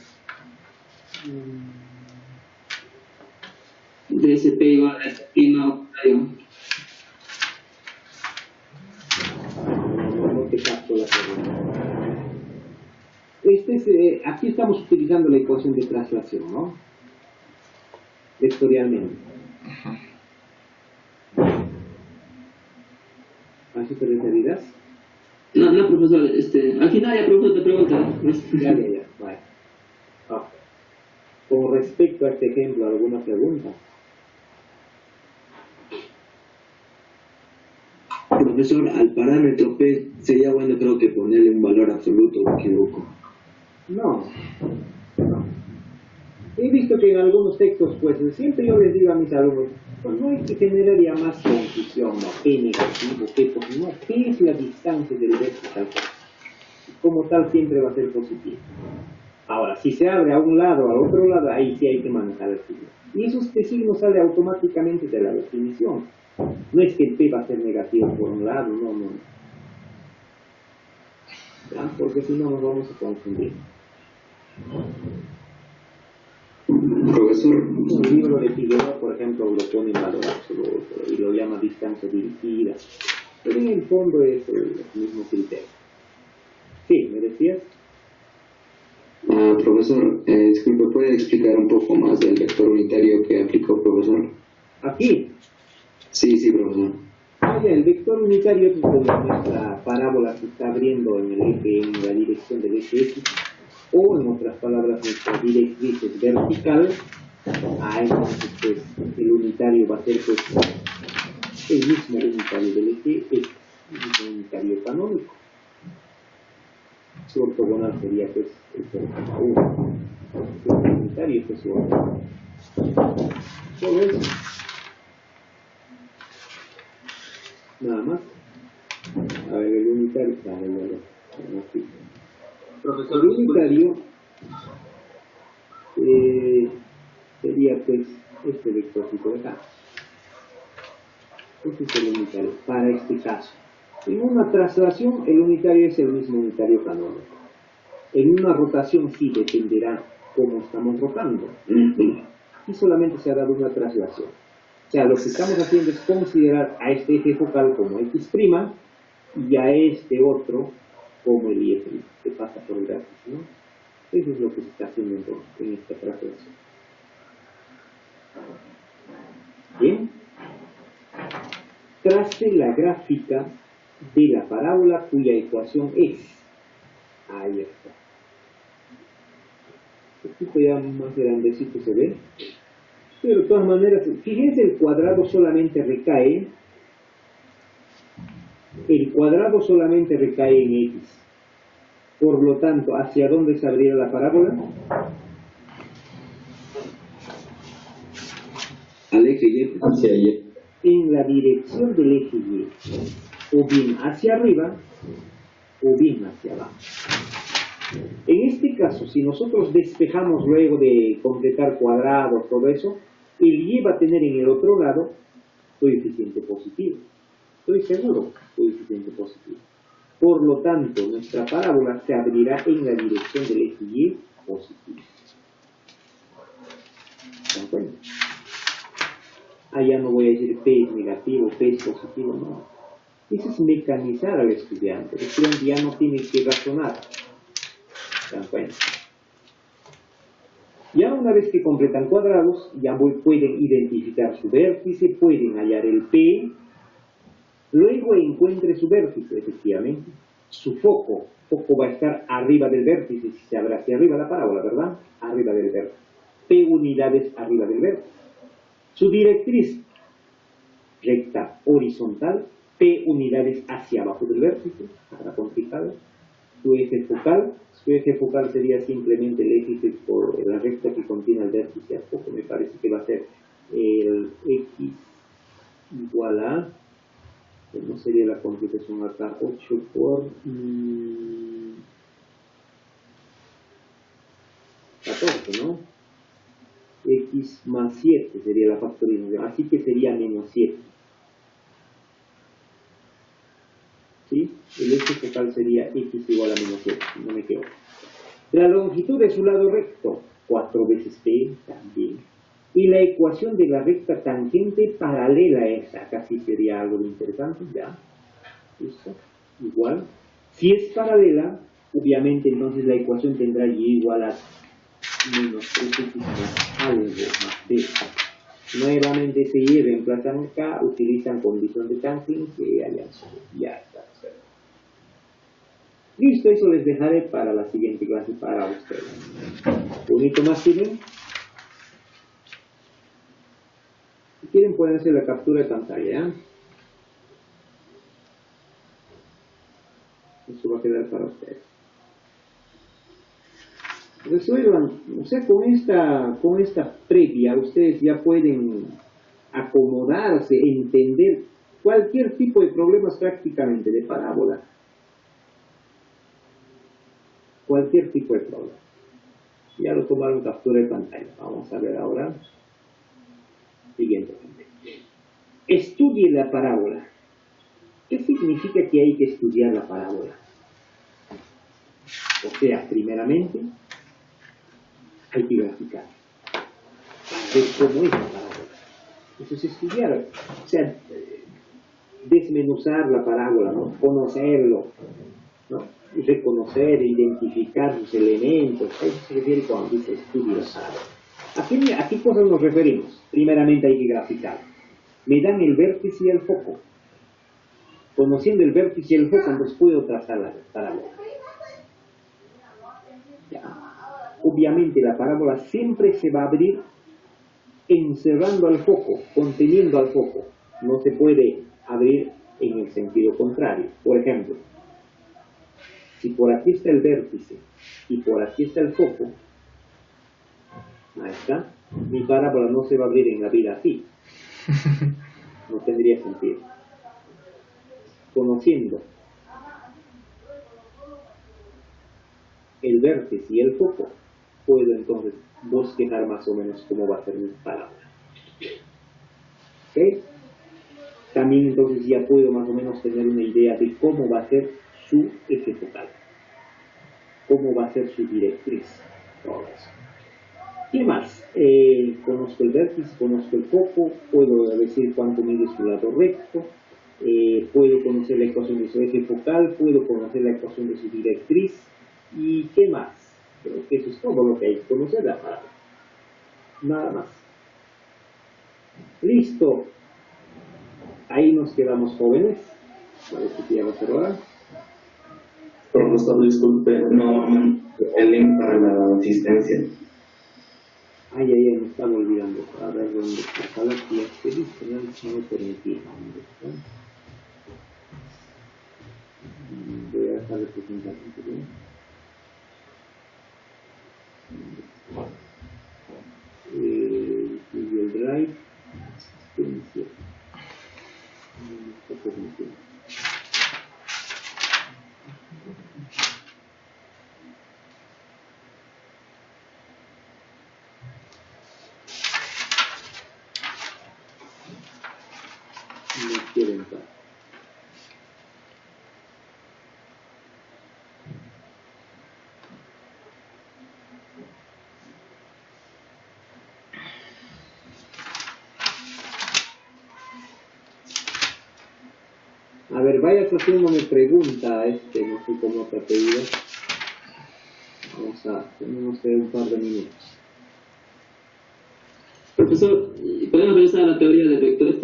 DSP igual a prima No te capto la pregunta. Aquí estamos utilizando la ecuación de traslación, ¿no? Vectorialmente. ¿A eso te referirás? No, profesor, al final ya profesor te pregunta. Ya, vale. Ok. Con respecto a este ejemplo, ¿alguna pregunta? Profesor, al parámetro P sería bueno creo que ponerle un valor absoluto, ¿o me equivoco? No, no. He visto que en algunos textos, pues siempre yo les digo a mis alumnos, pues no hay que generar ya más confusión, no, P negativo, P positivo, no, P es la distancia del vertical. Como tal siempre va a ser positivo. Ahora, si se abre a un lado o al otro lado, ahí sí hay que manejar el signo. Y este signo sale automáticamente de la definición. No es que el P va a ser negativo por un lado, no, no. ¿Ya? Porque si no nos vamos a confundir. Profesor, Un libro de Figueroa, por ejemplo, lo pone en valor absoluto y lo llama distancia dirigida. Pero en el fondo es el mismo criterio. Sí, ¿me decías? profesor, disculpe, ¿puede explicar un poco más del vector unitario que aplicó, profesor? Aquí. Sí, profesor. El vector unitario es como nuestra parábola que está abriendo en el eje, en la dirección del eje X, o en otras palabras, nuestra directriz es vertical. Entonces pues el unitario va a ser pues el mismo unitario del eje X, el mismo unitario canónico. Su ortogonal sería pues el 0,1. El unitario es su ortogonal. Todo eso. Nada más. A ver, el unitario está aquí. Profesor, El unitario sería pues este vectorcito de acá. Este es el unitario para este caso. En una traslación el unitario es el mismo unitario canónico. En una rotación sí dependerá cómo estamos rotando. Y solamente se ha dado una traslación. O sea, lo que estamos haciendo es considerar a este eje focal como X' y a este otro como el Y' que pasa por el vértice, ¿no? Eso es lo que se está haciendo entonces en esta traslación. Bien. Trace la gráfica de la parábola cuya ecuación es. Ahí está. Esto ya más grandecito se ve. Pero de todas maneras, fíjense, el cuadrado solamente recae en X. Por lo tanto, ¿hacia dónde se abrirá la parábola? Al eje Y. Hacia Y. En la dirección del eje Y. O bien hacia arriba, o bien hacia abajo. En este caso, si nosotros despejamos luego de completar cuadrados, todo eso, el Y va a tener en el otro lado coeficiente positivo. Estoy seguro, coeficiente positivo. Por lo tanto, nuestra parábola se abrirá en la dirección del eje Y positivo. ¿Se dan cuenta? Ya no voy a decir P es negativo, P es positivo, no. Eso es mecanizar al estudiante. El estudiante ya no tiene que razonar. ¿Se dan cuenta? Ya una vez que completan cuadrados, ya pueden identificar su vértice, pueden hallar el P, luego encuentre su vértice, efectivamente. Su foco va a estar arriba del vértice, si se abre hacia arriba la parábola, ¿verdad? Arriba del vértice. P unidades arriba del vértice. Su directriz, recta horizontal, P unidades hacia abajo del vértice, para complicado. Su eje focal sería simplemente el eje por la recta que contiene el vértice a poco, me parece que va a ser el X igual a, ¿cómo sería la computación acá? 8 por 14, ¿no? X más 7 sería la factorización, así que sería menos 7. ¿Sí? El eje focal sería X igual a menos 7, no me equivoco. La longitud de su lado recto, 4 veces P también. Y la ecuación de la recta tangente paralela a esa, acá sí sería algo interesante, ya. ¿Listo? Igual. Si es paralela, obviamente entonces la ecuación tendrá Y igual a menos 3X más algo más B. Nuevamente se Y reemplazan acá, utilizan condición de tangencia y ya está. Listo, eso les dejaré para la siguiente clase para ustedes. ¿Bonito más tienen? Si quieren pueden hacer la captura de pantalla. va a quedar para ustedes. Resuelvan, o sea, con esta previa ustedes ya pueden acomodarse, entender cualquier tipo de problemas prácticamente de parábola. Cualquier tipo de problema. Ya lo tomaron captura de pantalla. Vamos a ver ahora. Siguiente. Estudie la parábola. ¿Qué significa que hay que estudiar la parábola? O sea, primeramente, hay que graficar. Ver cómo es la parábola. Eso es estudiar. O sea, desmenuzar la parábola, ¿no? Conocerlo, ¿no? Y reconocer, identificar sus elementos. A eso se refiere cuando dice estudio la parábola. ¿A qué cosas nos referimos? Primeramente hay que graficar. Me dan el vértice y el foco. Conociendo el vértice y el foco, entonces puedo trazar la parábola. Ya. Obviamente la parábola siempre se va a abrir encerrando al foco, conteniendo al foco. No se puede abrir en el sentido contrario. Por ejemplo, si por aquí está el vértice y por aquí está el foco, ahí está, mi parábola no se va a abrir en la vida así. No tendría sentido. Conociendo el vértice y el foco, puedo entonces bosquejar más o menos cómo va a ser mi parábola. ¿Ok? También entonces ya puedo más o menos tener una idea de cómo va a ser su eje focal, cómo va a ser su directriz, todo eso. ¿Qué más? Conozco el vértice, conozco el foco, puedo decir cuánto mide su lado recto, puedo conocer la ecuación de su eje focal, puedo conocer la ecuación de su directriz, y ¿qué más? Creo que eso es todo lo que hay que conocer de la parábola. Nada más. Listo. Ahí nos quedamos jóvenes. Parece que ya va a cerrar. Profesor, disculpe, no el link para la asistencia. Ay, me estaba olvidando. A ver dónde está la clase adicional, si no permitía. Voy a dejar de presentar. Google Drive. Asistencia. No quiero entrar. A ver, vayas haciéndome pregunta, no sé cómo te ha pedido. Tenemos que un par de minutos. Profesor, ¿podemos regresar a la teoría del vector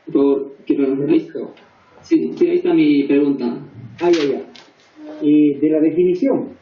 por favor? ¿Listo? Sí, ahí está mi pregunta. De la definición.